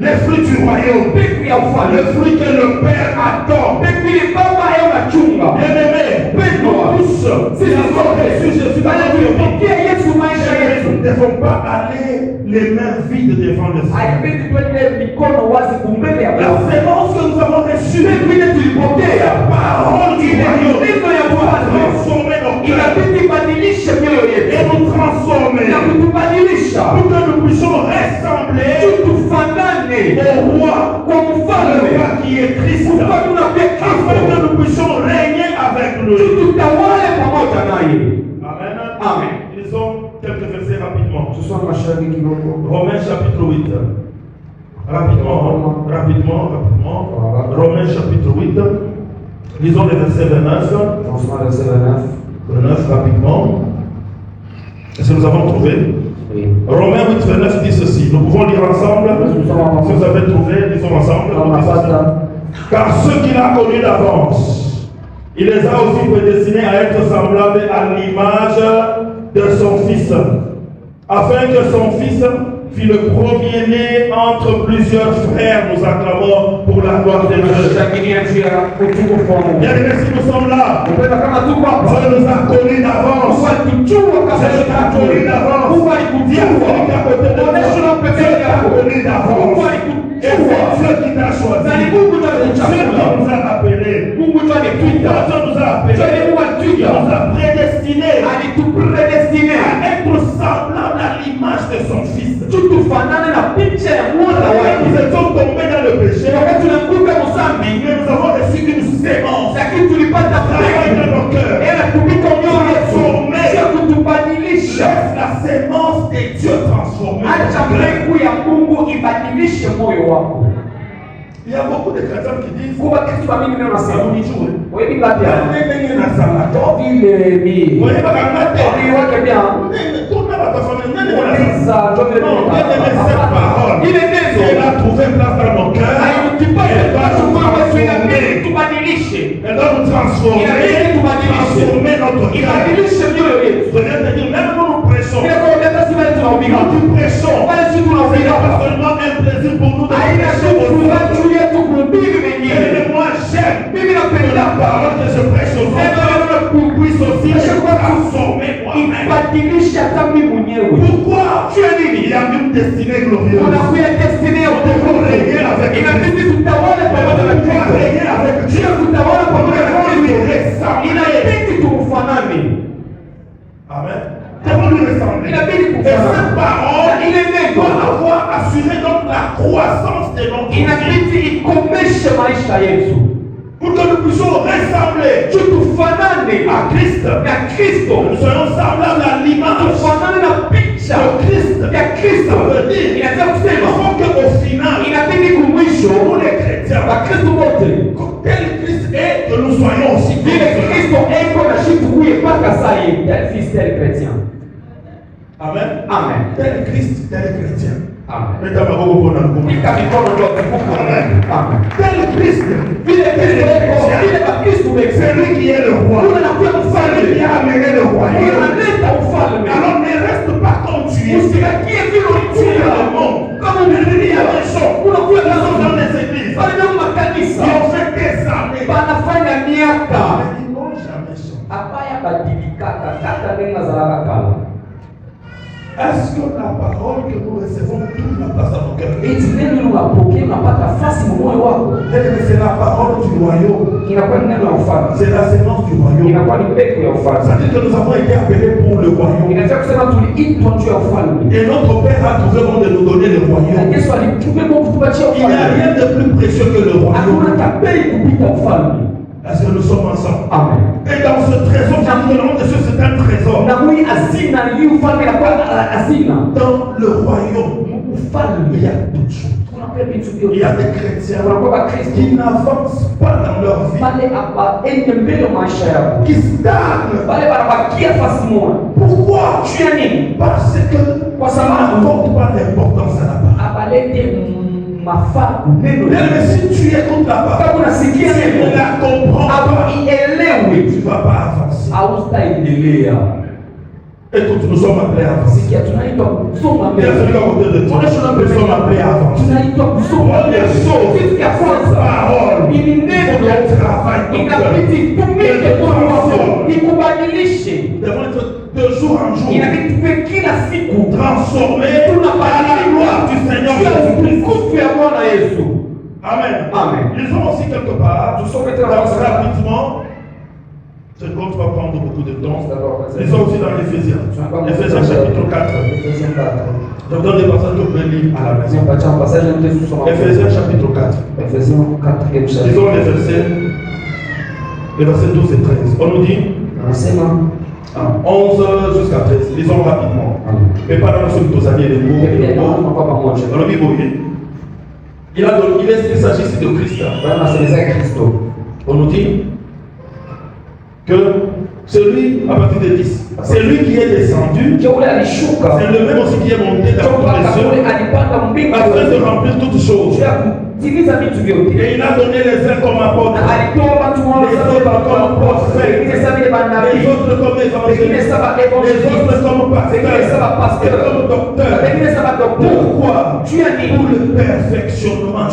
les fruits du royaume, mbegu ya le ufalme, fruit que le Père attend. mbegu ile baba yao nachunga. Bien-aimé, nous tous, si nous avons reçu Jésus dans notre vie, Walipokea Yesu maisha yetu. nous ne devons pas aller les mains vides devant le Seigneur. Haibidi twende mikono wazi kumbele ya La Bwana. sémence que nous avons reçue, Mbegu ile tulipokea, parole du ile royaume, neno ya Bwana transformer nos cœurs inabidi ibadilishe mioyo et yetu nous transformer na kutubadilisha pour que nous puissions ressembler ili tufanane au roi, kwa le mfalme, roi qui est Christ, mfalme unakuwa afin que Kristo, nous puissions régner avec lui. tutawale pamoja naye. Amen. Amen. Lisons quelques versets rapidement. Tusome mashairi kidogo. Romains chapitre 8. Rapidement. Romains chapitre 8. Lisons les versets 29. Tunasoma verset 29. 29 rapidement. Est-ce que nous avons trouvé? Oui. Romains 8, 29 dit ceci. Nous pouvons lire ensemble. Si vous avez trouvé, lisons ensemble. Car ceux qu'il a connus d'avance, il les a aussi prédestinés à être semblables à l'image de son Fils, afin que son Fils fût le premier-né entre plusieurs frères. Nous acclamons pour la gloire de Dieu. Bien aimés, si nous sommes là, Dieu nous a connus d'avance. Dieu t'a connu d'avance. Dis à celui qui est à côté de toi, Dieu t'a connu d'avance. Et c'est Dieu qui t'a choisi. Dieu qui nous a appelés. Dieu nous a appelés. Il nous a prédestinés beaucoup de chrétiens qui disent kuba Kristo bamingi neno nasema Abonijou. oyebi ngapi ya Ndenge nazalaka. vile bi Oyebi bakanga te. oyebi wake bien Tourne à ta famille. Ndenge nazalaka. uliza ndio vile Non, bien aimé, cette parole. ile neno Elle a trouvé place dans nos cœurs. haikutipata kwa inabidi tubadilishe Elle doit nous transformer. inabidi tubadilishe Transformer notre cœur. ibadilishe mioyo yetu Je viens de dire, même nous nous prêchons. ile kwa ndio sisi bali tunahubiri Quand nous prêchons, wale sisi ce n'est tunahubiri pas seulement un plaisir pour nous de aina prêcher aux tukuwa autres. juu yetu kuhubiri wengine Et moi, j'aime mimi que napenda la parole que je prêche aux autres puisse aussi me transformer moi-même. ibadilishe hata mimi mwenyewe Pourquoi? juu ya nini Il y a une destinée glorieuse. unakuya destiny ya Régner avec inabidi tutawale pamoja na Kristo Régner avec Dieu. sio tutawale pamoja na Kristo Ressembler. inabidi tumfanane Amen. Devons lui ressembler. inabidi Et kufanana cette parole ile neno doit avoir assuré donc la croissance de notre vie. inabidi ikomeshe maisha yetu Pour que nous puissions ressembler tufanane à Christ. na Kristo Nous soyons semblables à l'image tufanane na picha de Christ. ya Kristo Ça veut dire inataka il kusema faut qu'au final, inabidi kumwisho nous les chrétiens, bakristo wote tel Christ est, que nous soyons aussi vile comme cela. Kristo eko na shitu kuye mpaka saa hii tel fils tel chrétien Amen. amen Tel Christ, tel chrétien. amen Mettez ma main au fond. nika mikono ndio kufuku Amen. amen Tel Christ, vile Kristo eko vile bakristo c'est weko lui qui est le roi. unakuwa C'est lui qui mfalme a amené le royaume. unaleta ufalme Alors ne reste pas comme tu es. usibakie vile Tu es ulikuwa le monde. kama Il y a des gens unakuwa qui sont dans nazo les églises. pale ndio Qui makanisa ont fait des années. banafanya miaka Mais ils n'ont jamais changé. abaya badilikaka kaka ndenge nazalaka kala Est-ce que la parole que nous recevons trouve la place dans nos cœurs? eti neno unapokea unapata fasi moyo wako C'est la parole du royaume. inakuwa ni neno ya ufalme C'est la sémence du royaume. inakuwa ni mbegu ya Ça ufalme veut dire que nous avons été appelés pour le royaume. inaweza kusema tuliitwa juu ya ufalme Et notre Père a trouvé bon de nous donner le na royaume. Yesu alitupe Mungu kutupatia Il n'y a ufalme rien de plus précieux que le hakuna royaume. tabei kupita ufalme Est-ce que nous sommes ensemble? amen Et dans ce trésor, dans le monde de Dieu, c'est un trésor. na huyu hazina hii ufalme inakuwa hazina Dans le royaume, ufalme il y a toutes choses. tunapewa vitu Il y a vyote des chrétiens kunakuwa bakristo qui n'avancent pas dans leur vie, pale abaende mbele maisha yao qui stagnent. pale banabakia fasi moja Pourquoi? juu ya nini Parce que Kwa ça sababu n'apporte pas d'importance à la parole. abalete mafaa neno Mais si tu écoutes la parole, kama unasikia si tu neno la comprends au pas, ielewe tu ne vas pas avancer. hautaendelea Écoute, nous sommes appelés à avancer. sikia tunaitwa kusonga Il y a celui mbele à côté de toi. Nous sommes appelés à avancer. tunaitwa kusonga Première mbele chose, kitu cha kwanza parole. ili Il neno faut qu'elle travaille ton cœur. inabidi tumike moyo wako ikubadilishe Nous devons être de jour en jour inabidi tuwe kila siku transformés par la gloire du Seigneur kila Jésus-Christ. utukufu ya Bwana Yesu Amen. Amen. Ils sont aussi quelque part. Nous sommes Donc, rapidement. Ce compte va prendre beaucoup de temps. Ils sont aussi dans l'Éphésiens. Éphésiens chapitre 4. Je vous donne des passages que vous pouvez lire à la maison. Éphésiens chapitre 4. Lisons les versets 12 et 13. On nous dit 11 jusqu'à 13. Lisons rapidement. Mais pas dans ce que vous aviez les mots. Dans le Bible, il s'agit ici de Christ. On nous dit que celui, à partir de 10, c'est lui qui est descendu, c'est le même aussi qui est monté dans tous les cieux, afin de remplir toutes choses. Et il a donné les uns comme apôtres, les autres comme prophètes, les autres comme évangélistes, les autres comme pasteurs, et comme docteurs. Pourquoi? Pour le perfectionnement.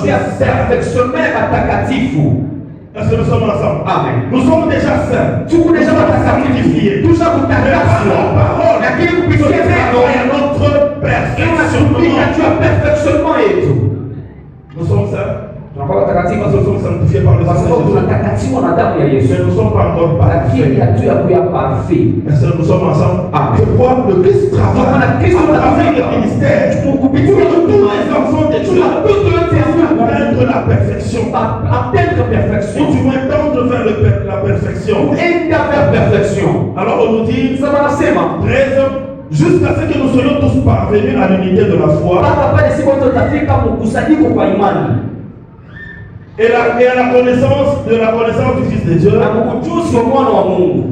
Est-ce que nous sommes ensemble? Amen. Nous sommes déjà saints. Tuko deja sanctifiés. tusha kutakaswa Parole. lakini kupitia neno Notre tunatumika juu ya perfectionnement yetu. Nous sommes saints. Tunakuwa watakatifu Parce que nous sommes sanctifiés par le kwa sababu Seigneur Jésus. tunatakatiwa na damu ya Yesu, Mais nous ne sommes pas encore lakini parfaits. hatuya kuya parfait. Est-ce que nous sommes ensemble? Amen. Je crois que le Christ travaille Maana Kristo à travers anafanya le ministère kupitia pour que tous les enfants de Dieu watoto wote atteignent la perfection. atteindre Si perfection, tu veux tendre vers la perfection, enda vers perfection. alors on nous dit Sasa wanasema 13, jusqu'à ce que nous soyons tous parvenus à l'unité de la foi mpaka pale siku wote tutafika mkusanyiko kwa imani Et à la connaissance du Fils de Dieu, na ujuzi wa mwana wa Mungu.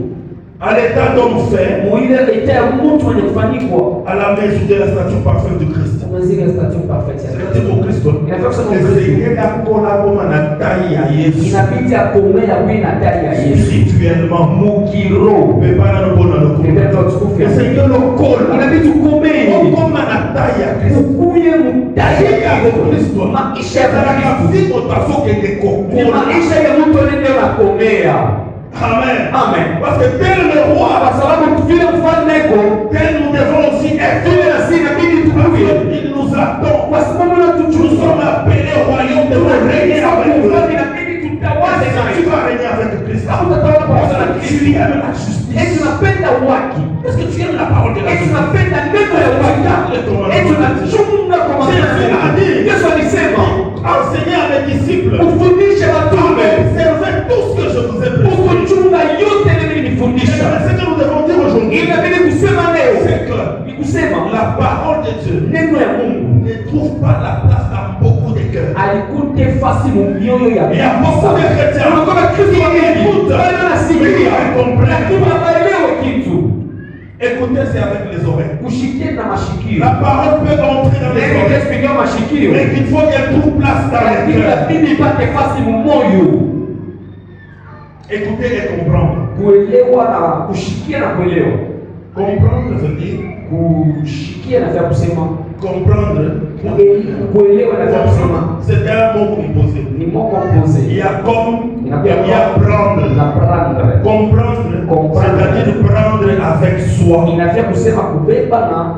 à l'état d'homme fait, Ile était mtu mwenye kufanyikwa à la mesure de la stature parfaite de Christ. umezile statue perfect. C'est pour Christ. Inafaa kusema Inabidi inabidi akomea kwina ndani ya Yesu. spirituellement, Mukiro. mais pas dans le bon dans le coup. Ndio tukufu. Le Seigneur le colle. Inabidi ukomee. Comme à la taille à Christ. Ukuye mdani ya Kristo. maisha ya Kristo. Si on t'a sauté des Ni cocos. maisha ya mtu ndio nakomea. Amen. Amen. Parce que tel le roi, Kwa sababu vile mfalme iko, tel nous devons aussi être. vile na sisi inabidi tukuye. Il nous attend. Kwa sababu na Nous tuchuzo. sommes appelés au royaume de régner avec lui. Inabidi tutawale Tu naye. vas régner avec Christ. Utatawala pamoja na Tu Kristo. aimes la justice. Tunapenda haki. Est-ce que tu aimes la parole de la justice? Tunapenda neno la haki. Tunachunga kwa maneno. Yesu alisema, Enseignez à mes disciples. ufundishe watume. Observez tout ce que je vous ai prescrit. Kuchunga yote nilifundisha. Ce que nous devons dire aujourd'hui, Inabidi kusema leo. c'est que Ni kusema la parole de Dieu neno ya Mungu ne trouve pas la place dans beaucoup de cœurs. alikute fasi mu mioyo ya Il y a beaucoup de chrétiens Unakuwa Kristo qui wengi. écoutent, Bado mais qui nasikia. ne comprennent Lakini pas. hawaelewi kitu. Écoutez, c'est avec les oreilles. Kushikia na mashikio. La parole peut entrer dans les Neno oreilles, kesikia mashikio. mais qu'il faut qu'elle trouve place dans les Lakini cœurs. inabidi ipate fasi mu moyo. Écouter et comprendre. Kuelewa na kushikia na kuelewa. Comprendre veut dire Kushikia na vya kusema. comprendre. Kuelewa na vya kusema. C'est un mot composé. Ni mot composé. Il y a comme, il y a prendre. Na prendre. Comprendre, c'est-à-dire prendre avec soi. Inafia kusema kubeba na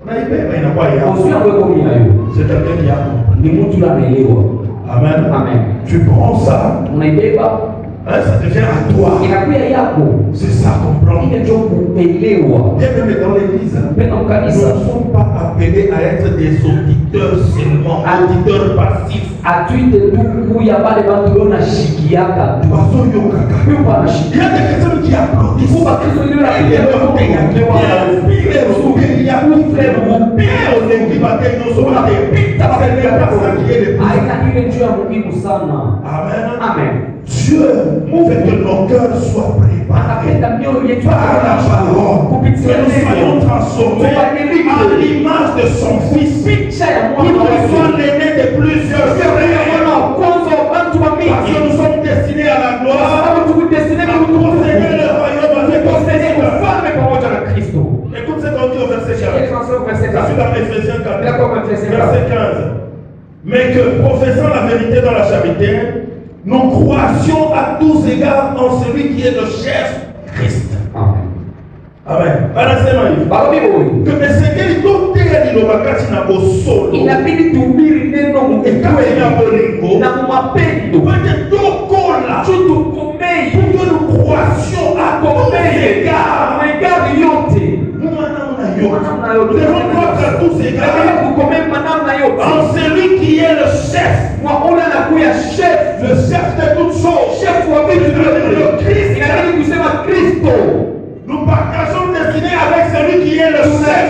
Unaibeba inakuwa yako. kusema kwa kumia hiyo. C'est quelqu'un qui a compris. Ni mtu anaelewa. Amen. Amen. Tu prends ça, Unaibeba ça devient à toi. inakuwa yako. C'est ça comprendre. Ile ndio kuelewa. Bien même dans l'église, Pena nous kanisa. ne sommes pas appelés à être des auditeurs seulement, auditeurs passifs. Atuite tu kuya pale bantu na shikiaka tu. Parce que yo kaka. Yuko Il anashikia. y a des personnes qui applaudissent. Kuba Kristo ndio anapiga kwa Il y a des Amen. Dieu fait que nos cœurs soient préparés par la parole. Que nous soyons transformés à l'image de son Fils. Nous sommes l'aîné de plusieurs frères. Parce que nous sommes destinés à la gloire. À posséder le royaume avec nos Seigneur. Écoute ce qu'on dit au verset 15. Je suis dans Ephésiens 4, verset 15. Mais que, professant la vérité dans la charité, nous croissions à tous égards en celui qui est le chef, Christ. Amen. Que mes seigneurs, tout est dit au sol. Inabidi tuhubiri neno Et quand il y a Bolingo, na mapendo peut-être tout colle. tutukomei Pour que nous croissions à tous égards. magari yote Nous devons croire à tous égards en celui qui est le chef. Le chef de toutes choses. Le Christ. Nous partageons destinée avec celui qui est le chef.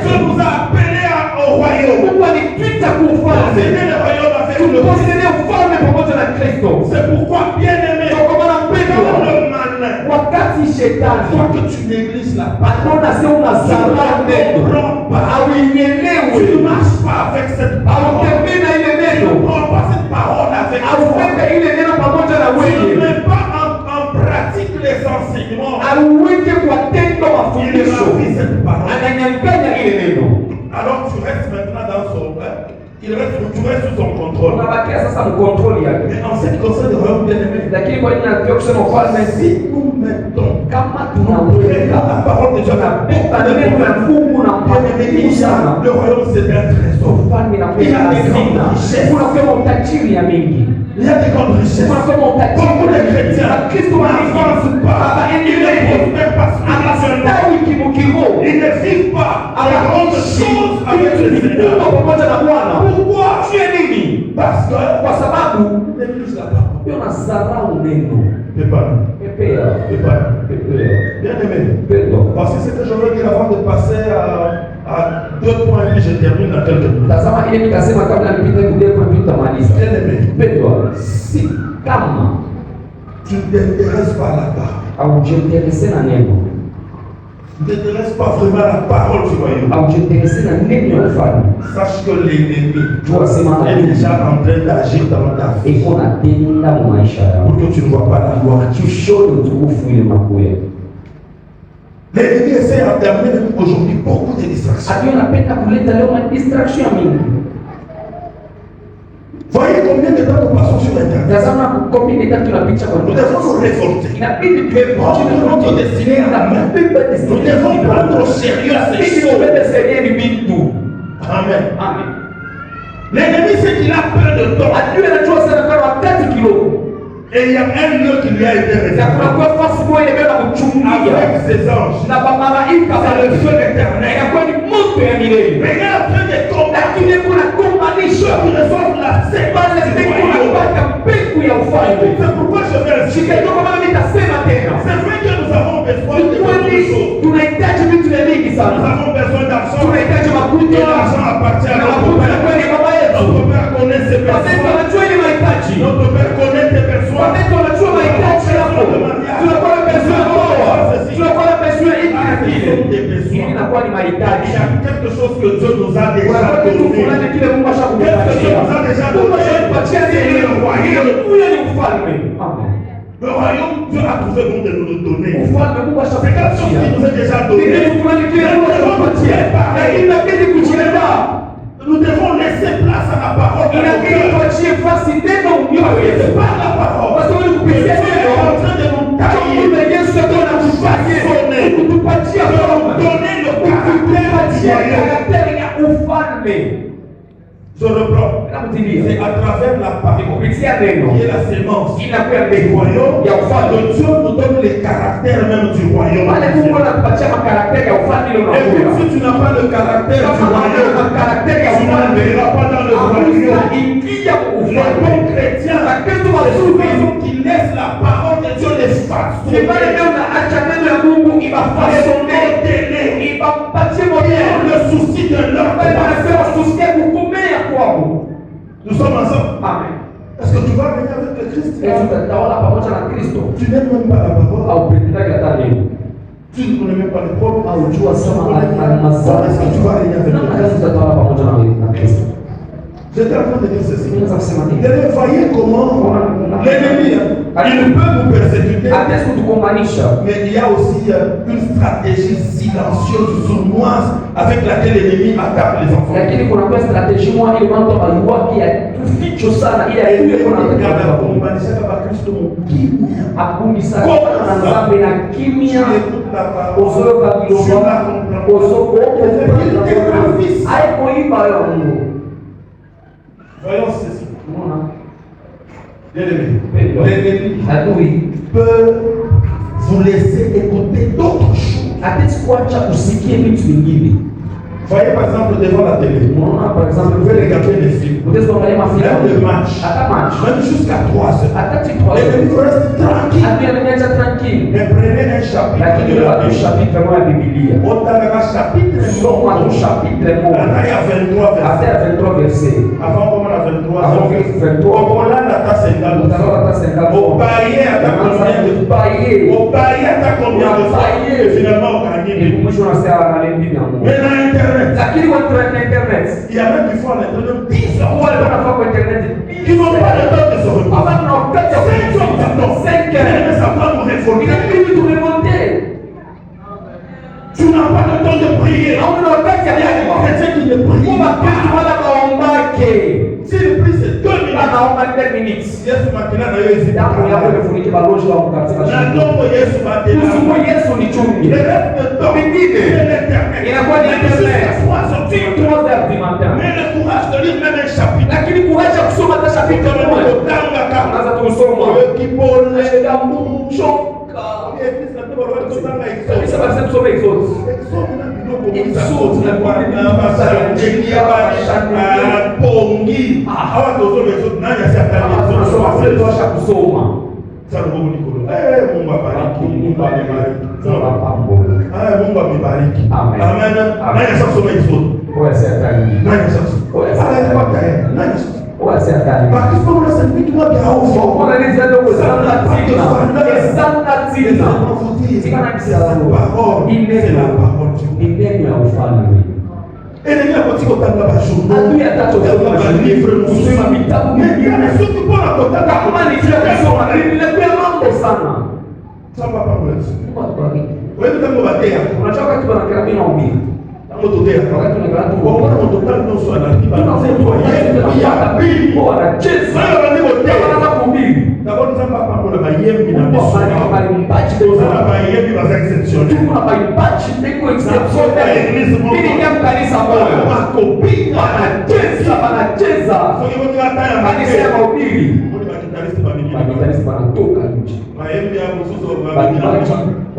Que nous a appelés au royaume. Posséder le royaume avec le Christ. C'est pourquoi, bien aimé, dans le malin, faut que tu négliges la parole. Tu ne comprends pas. Tu ne marches pas avec cette parole. Tu ne prends pas cette parole avec toi. Tu ne mets pas en pratique les enseignements. Il ravit cette parole. Alors tu restes maintenant dans son tu restes sous son contrôle. Mais en ce qui concerne le royaume bien-aimé, si nous mettons la parole de Dieu, le royaume c'est un trésor. Il y a des grandes richesses. Il y a des grandes richesses. Beaucoup de chrétiens n'avancent pas. Ils ne prospèrent pas spirituellement. Ils ne vivent pas les grandes choses avec le Seigneur. Pourquoi? Parce que ils négligent la parole. Bien aimé. Parce que c'est ce que je veux dire avant de passer à À 2 points, puis je termine dans quelques minutes. Tazama ile nikasema kabla nipite kudie kwa vitu tamaliza. Pendwa, si kama tu ne t'intéresses pas à la parole. Au jinteresse na neno. Ne t'intéresse pas vraiment à la parole du royaume. Au jinteresse na neno ya ufalme. Sache que l'ennemi est déjà en train d'agir dans ta vie. Et qu'on a tenda maisha yako. Pour que tu ne vois pas la gloire. Tu show utukufu ile makuya. L'ennemi essaie d'amener aujourd'hui beaucoup de distractions. Adui anapenda kuleta leo distraction mingi. Voyez combien de temps nous passons sur Internet. Tazama combien de temps tunapita kwa nous devons nous révolter. Inabidi prendre notre destinée à la main. Nous devons prendre au sérieux ces choses. Amen. Amen. L'ennemi sait qu'il a peur de toi. Adui anajua sana kama 4 kilos. Et il y a un lieu qui lui a été réservé. Avec ses anges. C'est le feu éternel. Mais il y a un feu de combat. Ceux qui reçoivent la séquence du royaume. C'est pourquoi je vais le dire. C'est vrai que nous avons besoin de beaucoup de choses. Nous avons besoin d'argent. Et l'argent appartient à notre Père. Notre Père connaît ses personnes. Notre Père connaît tes personnes. Il y a quelque chose que Dieu nous a déjà donné. Le royaume, Dieu a trouvé bon de nous le donner. C'est quelque chose qui nous est déjà donné. Nous devons laisser place à la parole. Par la parole. Dieu est en train de nous tailler, de nous façonner, de nous donner le caractère du royaume. Je reprends. C'est à travers la parole qui est la sémence du royaume que Dieu nous donne les caractères même du royaume. Et si tu n'as pas le caractère du royaume, tu n'entreras pas dans le royaume. Les bons chrétiens, ceux qui laissent la parole de Dieu les façonner. Le souci de leur nous sommes ensemble. Amen. Est-ce que tu vas venir avec le Christ? Tu n'aimes même pas la parole. Tu ne connais même pas le propre. Est-ce que tu vas venir avec le Christ? J'étais en train de dire ceci. Voyez comment l'ennemi, il peut nous persécuter. Mais il y a aussi une stratégie silencieuse, sournoise, avec laquelle l'ennemi attaque les enfants. Voyons ceci. L'ennemi peut vous laisser écouter d'autres choses. Voyez par exemple devant la télé. Vous pouvez regarder les films. Même le match. Même jusqu'à 3 heures. L'ennemi reste tranquille. Mais prenez un chapitre de la Bible. Chapitre 23 versets. Avant comment la 23 versets. Au parier à ta combien de fois. Et finalement on gagne. Mais dans Internet. Il y a même des fois en Internet 10 heures. Qui n'ont pas le temps de se reposer. 5 heures. Mais ça va nous réformer. Tu n'as pas le temps de prier. Il y a des chrétiens qui ne prient pas. Si le prix c'est 2 minutes. Yes, maintenant, le reste de temps, c'est l'éternel. Mais le courage de lire même un chapitre. Mungu amebariki. Amen. Amen. Nani sasa soma hizo? Wewe si hatari. Nani sasa? Wewe si hatari. Nani sasa? Wewe si hatari. Parce que on a cette vie qui a au fond. On a les aides aux santatina. Les santatina. C'est pas la parole. C'est la parole de Dieu. Il n'est pas au fond. Et les gars, quand ils ont tapé la journée, Adui atachoka livre, kusema vitabu mais il y a des choses qui vont la porter. kama ni kile kusoma nililetea mambo sana. Ça va pas pour ça. Mungu Wewe ndio mbatea. unajua wakati bana mimi naumia. Kama tutea. Wakati tunakaa tu kwa maana mtokana na uso analipa. Kwa anacheza. Sasa ndio tena. Anaanza kuhubiri. D'abord nous avons pas pour le bayem na Mungu afanye bali mbachi nous avons bayem kwa exceptionnel. Kuna mbachi ndiko exceptional. Ili ni kanisa moja. Wakopinga anacheza. Sio ndio hata ya Kanisa ya mahubiri. Mungu bakitarisi familia. Bakitarisi wanatoka nje. Bayem ya msuzo wa Bakitarisi.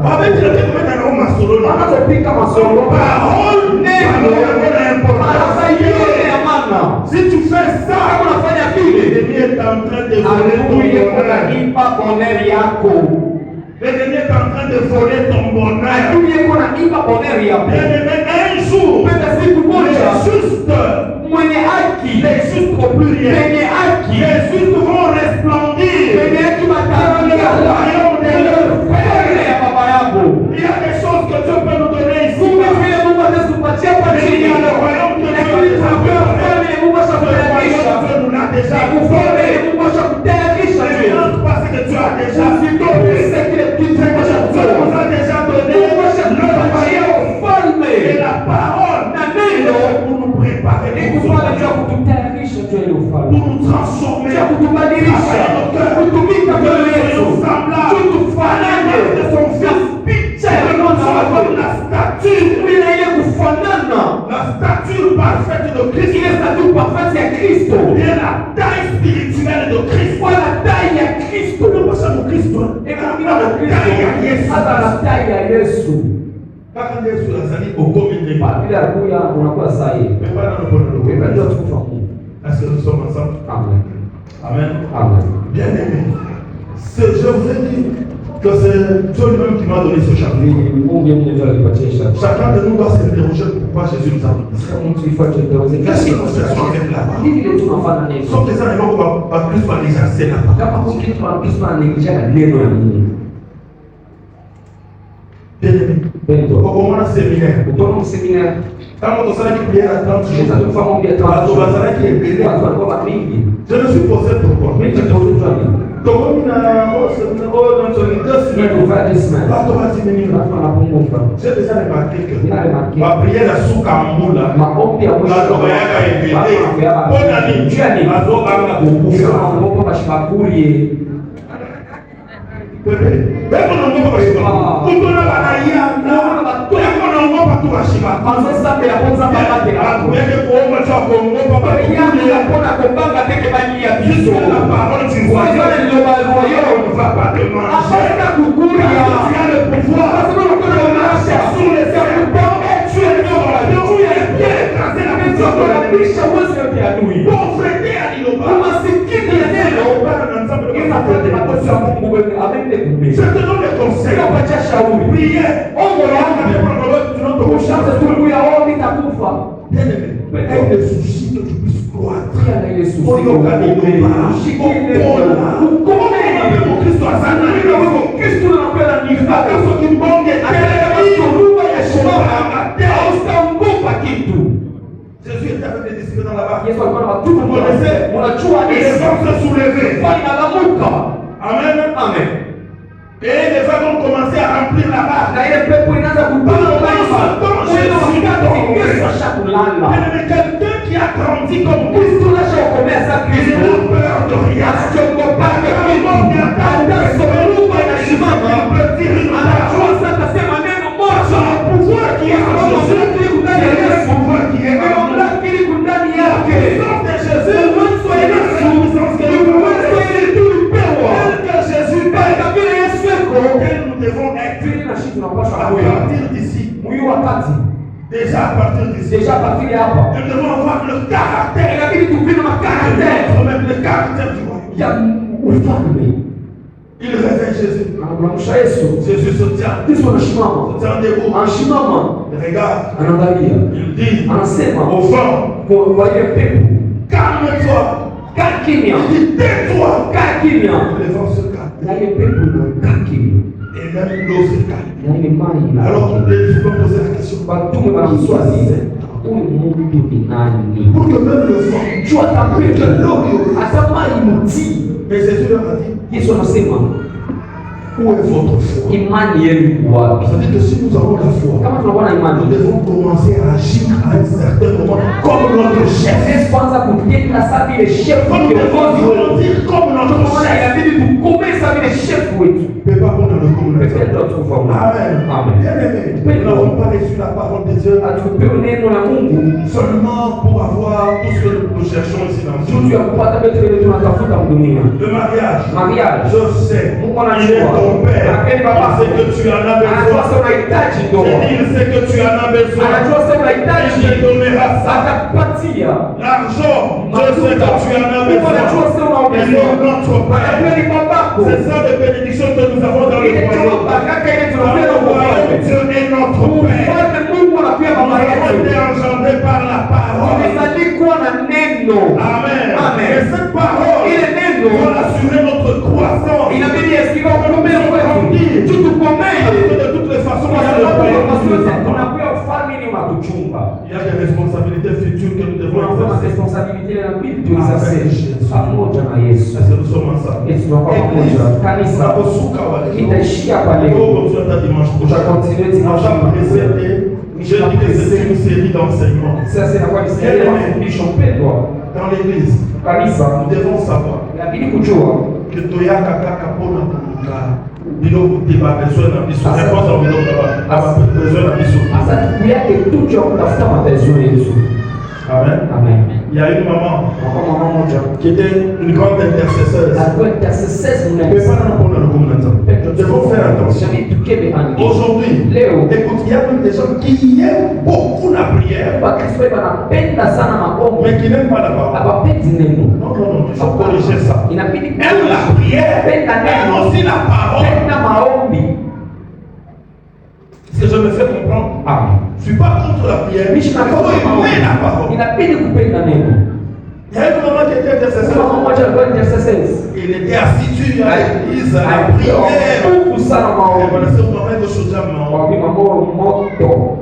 Babeti ndio kwenda na masolo. Anazopika masolo. Parole neno yana importance. Si tu fais ça, unafanya vile, l'ennemi est en train de voler ton bonheur. L'ennemi est en train de voler ton bonheur. Un jour, les justes, les justes au pluriel, les justes vont resplendir dans le royaume de leur Père. Il y a des choses que Dieu peut nous donner ici. Il y a le royaume que Dieu nous a préparé. Nous l'a déjà fait. Parce que tu as déjà fait. Tu nous as déjà donné le royaume et la parole pour nous préparer, pour nous transformer, travailler nos cœurs, nous semblables, de son fils, la stature parfaite de Christ, et la taille spirituelle de Christ. Nous sommes Christ. Et la taille à Yesu. Kaka Yesu azali okomine. Bila kuya unakuwa sahihi. Mais pas dans le bon Ndio tukufa Mungu. Est-ce que nous sommes ensemble? Amen. Amen. Amen. Bien aimé. Je vous ai dit que c'est Dieu lui-même qui m'a donné ce chapitre. Chacun de nous doit s'interroger pourquoi Jésus nous a donné. Qu'est-ce que nous faisons avec là-bas? Sauf que ça, on va plus mal exercer là-bas. Bien aimé. Au moins un séminaire. Quand on s'en a prié à 30 jours, je me suis posé pourquoi. Comme j'ai déjà remarqué que ma prière est sous Kamboula. Je te donne le conseil. Priez. Bien aimé, avec le souci que tu puisses croître. Jésus était avec les disciples dans la barque. Vous connaissez? Ils vont se soulever. Amen. Amen. Et les femmes ont commencé à remplir la barque. Mais quelqu'un qui a grandi comme Christ, il n'a peur de rien. Déjà à partir d'ici, nous devons avoir le caractère. Le caractère du royaume. Il réveille Jésus. Anamwamsha Yesu. Jésus se tient. Yesu anasimama. Se tient debout. Anasimama. Il regarde. Anaangalia. Il dit Anasema au vent, kwa ile pepo, calme-toi. kaa kimya. Il dit tais-toi. Kaa kimya. Le vent se calme. Na ile pepo inakaa kimya. Et même l'eau se calme. Na ile maji Alors, inakaa. les gens peuvent poser la question. Watume wanamswali, huyu mtu ni nani? Pour que même le vent, Jua tapita hata maji mtii. mais Jésus leur a dit, Yesu anasema où est votre foi? imani yenu iko wapi? C'est-à-dire que si nous avons la foi, Kama tunakuwa na nous imani, devons commencer à agir à un certain moment comme notre chef. sisi kwanza kutenda sawa vile chef Comme nous kiongozi devons wetu. dire comme notre Tunaona chef. inabidi tukome sawa vile chef wetu. Ne peut pas prendre le communautaire. Pekee ndio tufahamu. Amen. Amen. Bien-aimé, nous n'avons pas reçu la parole de Dieu Hatupewi neno la Mungu seulement pour avoir tout ce que nous cherchons ici dans ce juu monde. ya kupata vitu vile tunatafuta dunia. Le mariage, Mariage. je sais, Mungu il est anajua. ton père. Lakini baba Il sait que tu en as anajua besoin. sasa unahitaji J'ai ndoa. dit, il sait que tu en as besoin. Anajua sasa unahitaji. Il te donnera ça. Atakupatia. L'argent, je sais que tu en as Mungu anajua besoin. sasa una Et besoin. non notre Anajua père. ni babako. C'est ça les bénédictions que nous avons dans le Ile royaume. chomba kaka ile Dans tunapenda le kwa royaume, Dieu est notre père. Ufalme Mungu anakuwa Nous baba avons été yetu. engendrés par la parole. Tumezalikwa na neno. Amen. Amen. Et cette parole Ile neno doit assurer notre croissance. inabidi yasikiwa kukomea kwetu. Tutukomee. Parce que de toutes les façons, Kwa il y a sababu le kwa royaume de sababu Dieu. tunakuwa ufalme ni unatuchunga. Il y a des responsabilités futures que nous devons Tunakuwa na exercer. responsibility na bidii tuisase pamoja na Yesu. Parce que nous sommes ensemble. Yesu tunakuwa pamoja. Kanisa Tunaposuka wale. itaishia hapa Oh, leo. comme tu as dimanche prochain. Tutakontinue dimanche On va précéder. Je dis que c'est une série d'enseignements. Sasa inakuwa ni sehemu ya mafundisho mpendwa. Dans l'église, Kanisa nous devons savoir inabidi kujua que toyaka kaka pona koluka biloko te babesoin na biso. Réponse au biloko na besoin na biso. hasa tukuyake tu cha kutafuta mapenzi yetu. Amen. Amen. Il y a une maman Kwa mama moja qui était une grande intercesseuse. alikuwa intercesseur Mais mnene. pas dans le communautaire. Nous devons faire attention. Jamii tukebe ani. Aujourd'hui, Leo écoute, il y a même des gens qui aiment beaucoup la prière, Wakristo wanapenda sana maombi. mais qui n'aiment pas la parole. Hawapendi neno. Non, non, non, il faut corriger ça. Inabidi Aime la prière, penda aime neno. aussi la parole. Penda maombi. Est-ce que je me fais comprendre? Amen. Je ne suis pas contre la prière, mais il faut aimer la parole. Inabidi kupenda neno. Il y a une maman qui était intercesseur. Mama moja alikuwa intercessor. Il était assidu à l'église, à la prière. Mungu sana Et maombi. voilà, c'est au moment de Soja, Kwa mimi moto.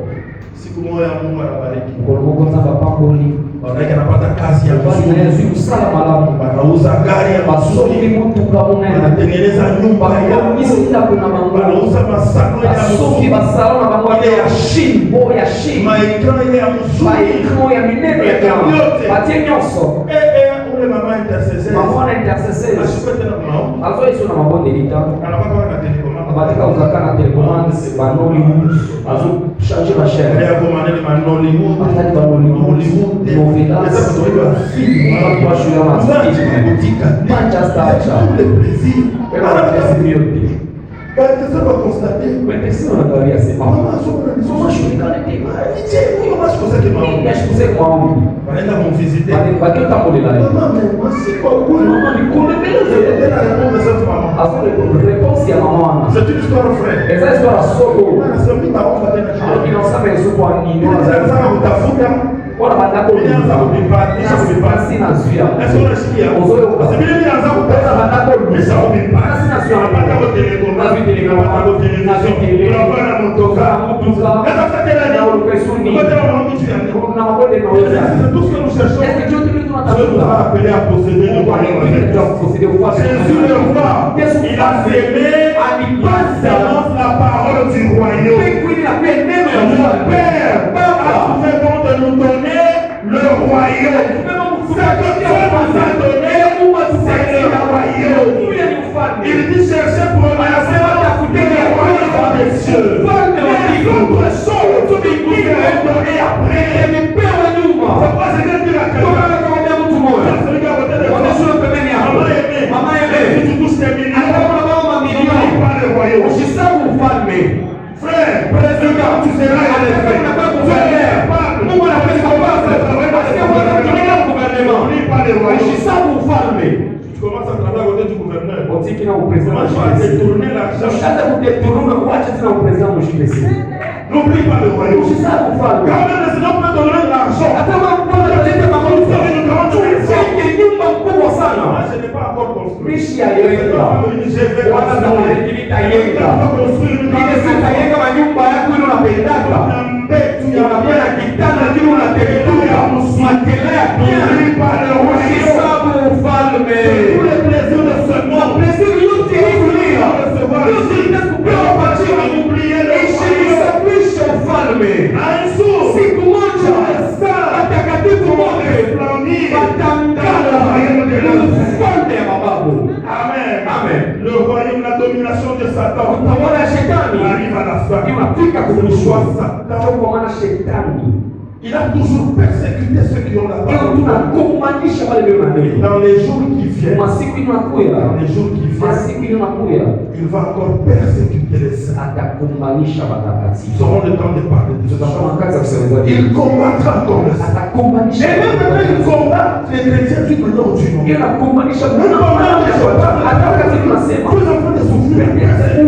siku moja Mungu anabariki. Ngologoza bapamboli. Wanaika anapata kazi ya Basi mazuri. na Yesu usala malamu. Wanauza gari ya Basomi mazuri. mtu kama neno. Wanatengeneza nyumba ya Bakomisa kuna mambo. wanauza masako ya Basomi mzuri. basalona kama ya shini, bo ya shini. Maekran ya mzuri. Maikro ya minene ya kama. Batie nyonso. Ule mama intercesseur. Mama na intercessor. Ashikwe tena mnao. Azo Yesu na mabonde lita. Anapaka na telekomanda. Abatika uzakana telekomande banoli. Azo changer ma chaîne. Ndio kwa maneno manoli Mungu. Atani banoli Mungu. Novela. Sasa kutoka film. Mama kwa shule ya masikini. Kutika. Manchester acha. Le plaisir. Kwa pesa yote. Quand tu vas constater. Wewe sio unaangalia sema. Mama soma ni Soma shule kana tema. Vitie, huyo basi kwa sababu mama. Nashikuze kwa maombi. Wanaenda kumvisiter. Bali utamulela. Mama, mais moi c'est quoi quoi? Mama ni kule mbele Elle a répondu à cette maman. Azo réponse ya mama wana. C'est une histoire frère. Eza histoire solo. Anasema mimi naomba tena kidogo. Inasema Yesu kwa nini? Sasa utafuta Wana bandako Nianza kupipata, nisha kupipata. sina zuia. Est-ce qu'on a sikia? Uzoe Parce que vile nianza kupata bandako nisha kupipata. Sina zuia. Unapata kwa telekomu. Na video Unapata kwa television. Unapata na motoka. Sasa tena ni Ukesuni. kwa tena mama mtu ya ndio. Na mabonde na wewe. C'est tout ce que nous cherchons. Est-ce que Dieu te Dieu nous a tunatafuta? appelé à posséder le royaume. Jésus le roi, il a aimé, il annonce la parole du royaume. Mon Père a fait bon de nous donner le royaume. Ce que Dieu nous a donné, c'est le royaume. Il dit chercher pour le royaume des cieux. Les autres choses nous seront données après. C'est pas ce que Dieu a fait. Maman aimée, si tu touches tes millions, pas le royaume. Frère, président, tu seras élevé. Tu es capable. Pas le royaume. Tu commences à travailler à côté du gouverneur. politique na upresident Moi, je vais détourner l'argent. ushaanza kudeturunga kuacha tena upresident mshipesi. N'oublie pas le royaume. Usisahau ufalme. Quand même, les hommes peuvent donner de l'argent. Hata kama mtu analeta mafuta ni nyumba kubwa sana. Moi, je n'ai pas encore construit. Mishi ya yenga. Wana za wanajiita yenga. Ile sasa yenga manyumba yako ile unapendaka. Unapenda kitanda kile unatekelea. Makelea pia. Usisabu ufalme. Mapleziri yote hivulia. Yote itakupewa pachini. Ishimisabisha ufalme. Siku moja. Watakatifu wote. Watangala. Ufalme ya mababu. Amen. Le royaume, la domination de Satan Utawala ya shetani arrive à la fin. inafika kumwisho. Satan, Kwa maana shetani il a toujours persécuté ceux qui ont la parole. tunakumanisha wale ndio nani. Dans les jours qui viennent, Masiku inakuya. dans les jours qui viennent, Masiku inakuya. il va encore persécuter les saints. Atakumanisha Ils watakatifu. auront le temps de parler de ça. Tunakaza kusema Il combattra encore les saints. atakumanisha. Et même quand il combat, les chrétiens qui me l'ont dit. Yeye anakumanisha Nous hata wakati tunasema sommes en train de souffrir.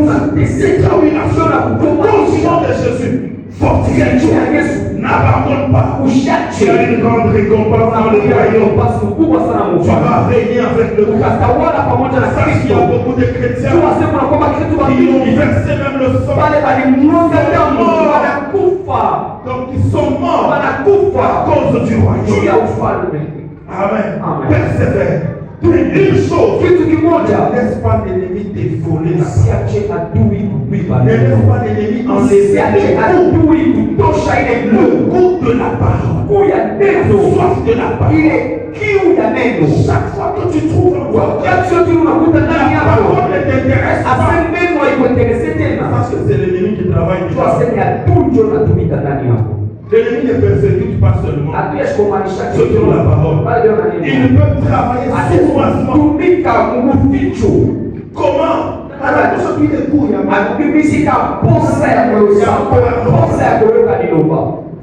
unateseka unashona kukumanisha de Jésus, fortification, n'abandonne pas. ushache. Tu as une grande récompense dans le royaume. Basi mkubwa sana Tu mfano. vas régner avec le Christ. Ukatawala pamoja na Parce qu'il y Kristo. a beaucoup de chrétiens Tunasema kwamba Kristo wa qui ont Mungu versé même le sang. wale walimwaga damu wanakufa. Donc ils sont morts Wanakufa à cause du juu royaume. ya ufalme. Amen. Amen. Persévère. Une chose, Kitu kimoja, ne laisse pas l'ennemi dévoler la parole. usiache adui kuiba Ne laisse neno. pas l'ennemi enlever Usiache adui kutosha ile le nguvu goût de la parole. kuu ya neno, Soif de la parole. ile kiu ya neno. Chaque fois que tu trouves un toi, Wakati yote unakuta ndani la yako parole ne t'intéresse pas. asa neno haikuinterese tena, Parce que c'est l'ennemi qui travaille déjà. twaseme adui ndio anatumika ndani yako. L'ennemi ne persécute pas seulement Adui asikumanisha ceux qui ont la parole. bali ndio na Il neno. peut travailler sournoisement. Anatumika mficho. Comment? Alors, tout ce qui est court, il y a mal. Akibisika posa ya kuyosa, posa ya kuyoka liloba.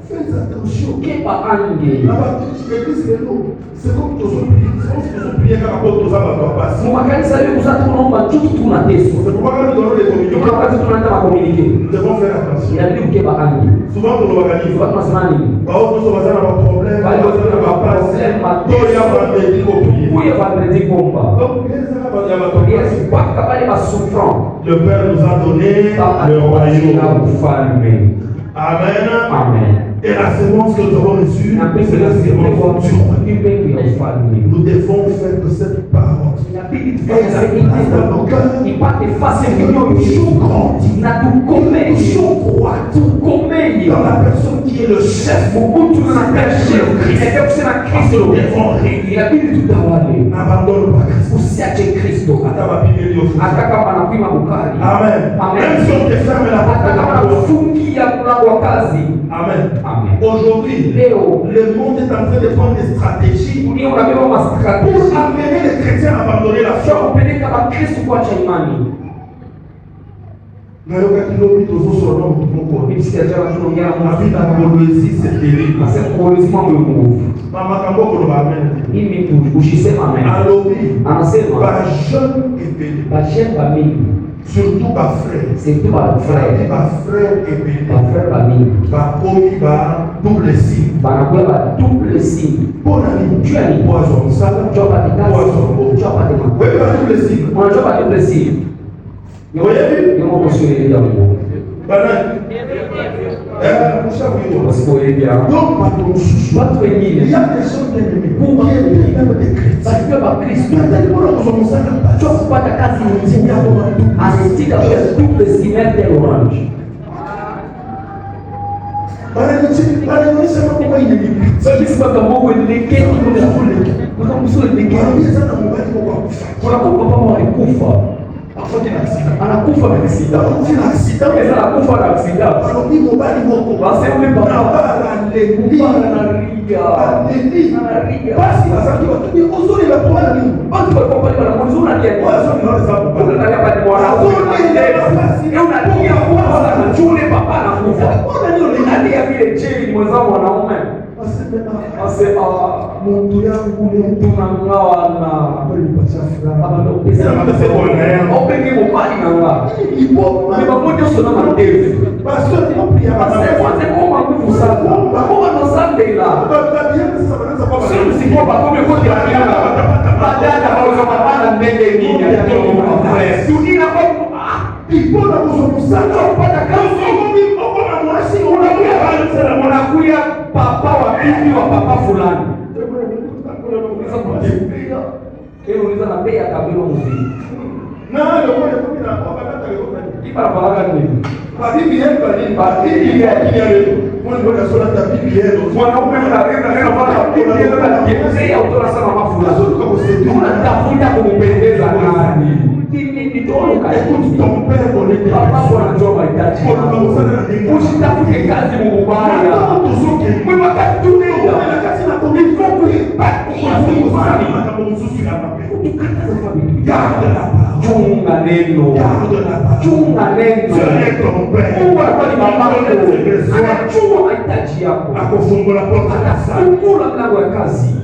Fais attention. Keba ange. Là-bas, l'église est l'eau. C'est comme tous les prières. C'est comme si nous prions quand apôtre nous a passé. Mumakanisa leo kusatu tunaomba tutu tunateswa. C'est pourquoi quand nous donnons les communions, Kuna wakati tunaenda makomunike. nous devons faire attention. Inabidi ukeba ange. Souvent, nous organisons. Kwa tunasema nini? Nous sommes dans un problème. Bali Nous wote sommes tuna dans un problem, problème. Il y a un vendredi pour prier. Kuya vendredi komba. Donc, il y a un problème. Yesu mpaka pale basufran. Le Père nous a donné le royaume. Ufalme. Amen. Amen. Et la sémence que nous avons reçue, Na c'est la sémence du royaume. mbegu ya ufalme. Nous devons faire de cette parole Inabidi tufanye sekete ipate fasi mioyo na tukomeshe tukomeye dans la personne qui est le chef. Mungu tunapeshe ndio kusema Kristo Nous devons régner. inabidi tutawale. N'abandonne pas Christ. Usiache Kristo Hata wapige ndio futi. hata kama anakuima bukari. Amen. Amen. Même si on te ferme la Hata kama porte. anakufungia mlango wa kazi. Amen. Amen. Aujourd'hui, Leo le monde est en train de prendre des stratégies dunia unabeba pour mastrategia amener les chrétiens à abandonner la ya foi. kupeleka Wakristo kuacha imani. Nayoka kilomita uzosolwa mtukufu. Msikilizaji tunaongea Mavita Kolwezi, c'est terrible. Nasema kuulizima nguvu. Mama Kamboko ndo amen. Mimi ushisema amen. Alobi, Anasema ba jeune et béni. bashemba mingi, Surtout ba frère. surtout ba frère, Ba frère et béni. ba frère ba mingi. Ba komi ba double signe. Banakuwa ba double signe. Bona ni Jua ni poison sala. jua ba kitasi, jua ba Oui, dema. ba double signe. Unajua ba double signe. Yoko kusiwe ya Mungu. Bana. Mshauri. Wasipoelea. Donc pas ton chouchou. Watu Il wengine y a des gens qui aiment même des chrétiens. basikia ba Kristo. Tu Jua kupata kazi nyingine. Anatika kwa double signe ya orange. Sisi baka Mungu eleketi kuna kule. Kuna msuri eleketi. Kuna baba walikufa. Anakufa na accident. Anakufa na accident. Basi ule baba analia. Basi watu walikuwa pale wanamzuna kia. Unataka pale bwana. Unalia kwanza na chule baba anakufa. Unalia vile cheli mwenzao wanaume. Asema Mungu yangu ni tunangawana alipatia furaha. openge mobali nanga me bango nyonso na matevu koma nguvu sana bakoma nosambela siko bakome kotiaaa badata baozokabana ndenge nini tunina ipona kuzomusana opata kazi unakuya papa wa bibi wa papa fulani unaweza na bei ya kabilo mzima ipara palaga nini Bibi yenu mwanaume mnaenda neno bana bibi yenu na kiasi ya utoa sana mafuta unatafuta kumpendeza nani ni tono papa anajua mahitaji usitafute kazi mubaya mwe wakati tunaenda chunga neno. Mungu anakuwa ni mamako, anajua mahitaji yako, atafungula mlango ya kazi.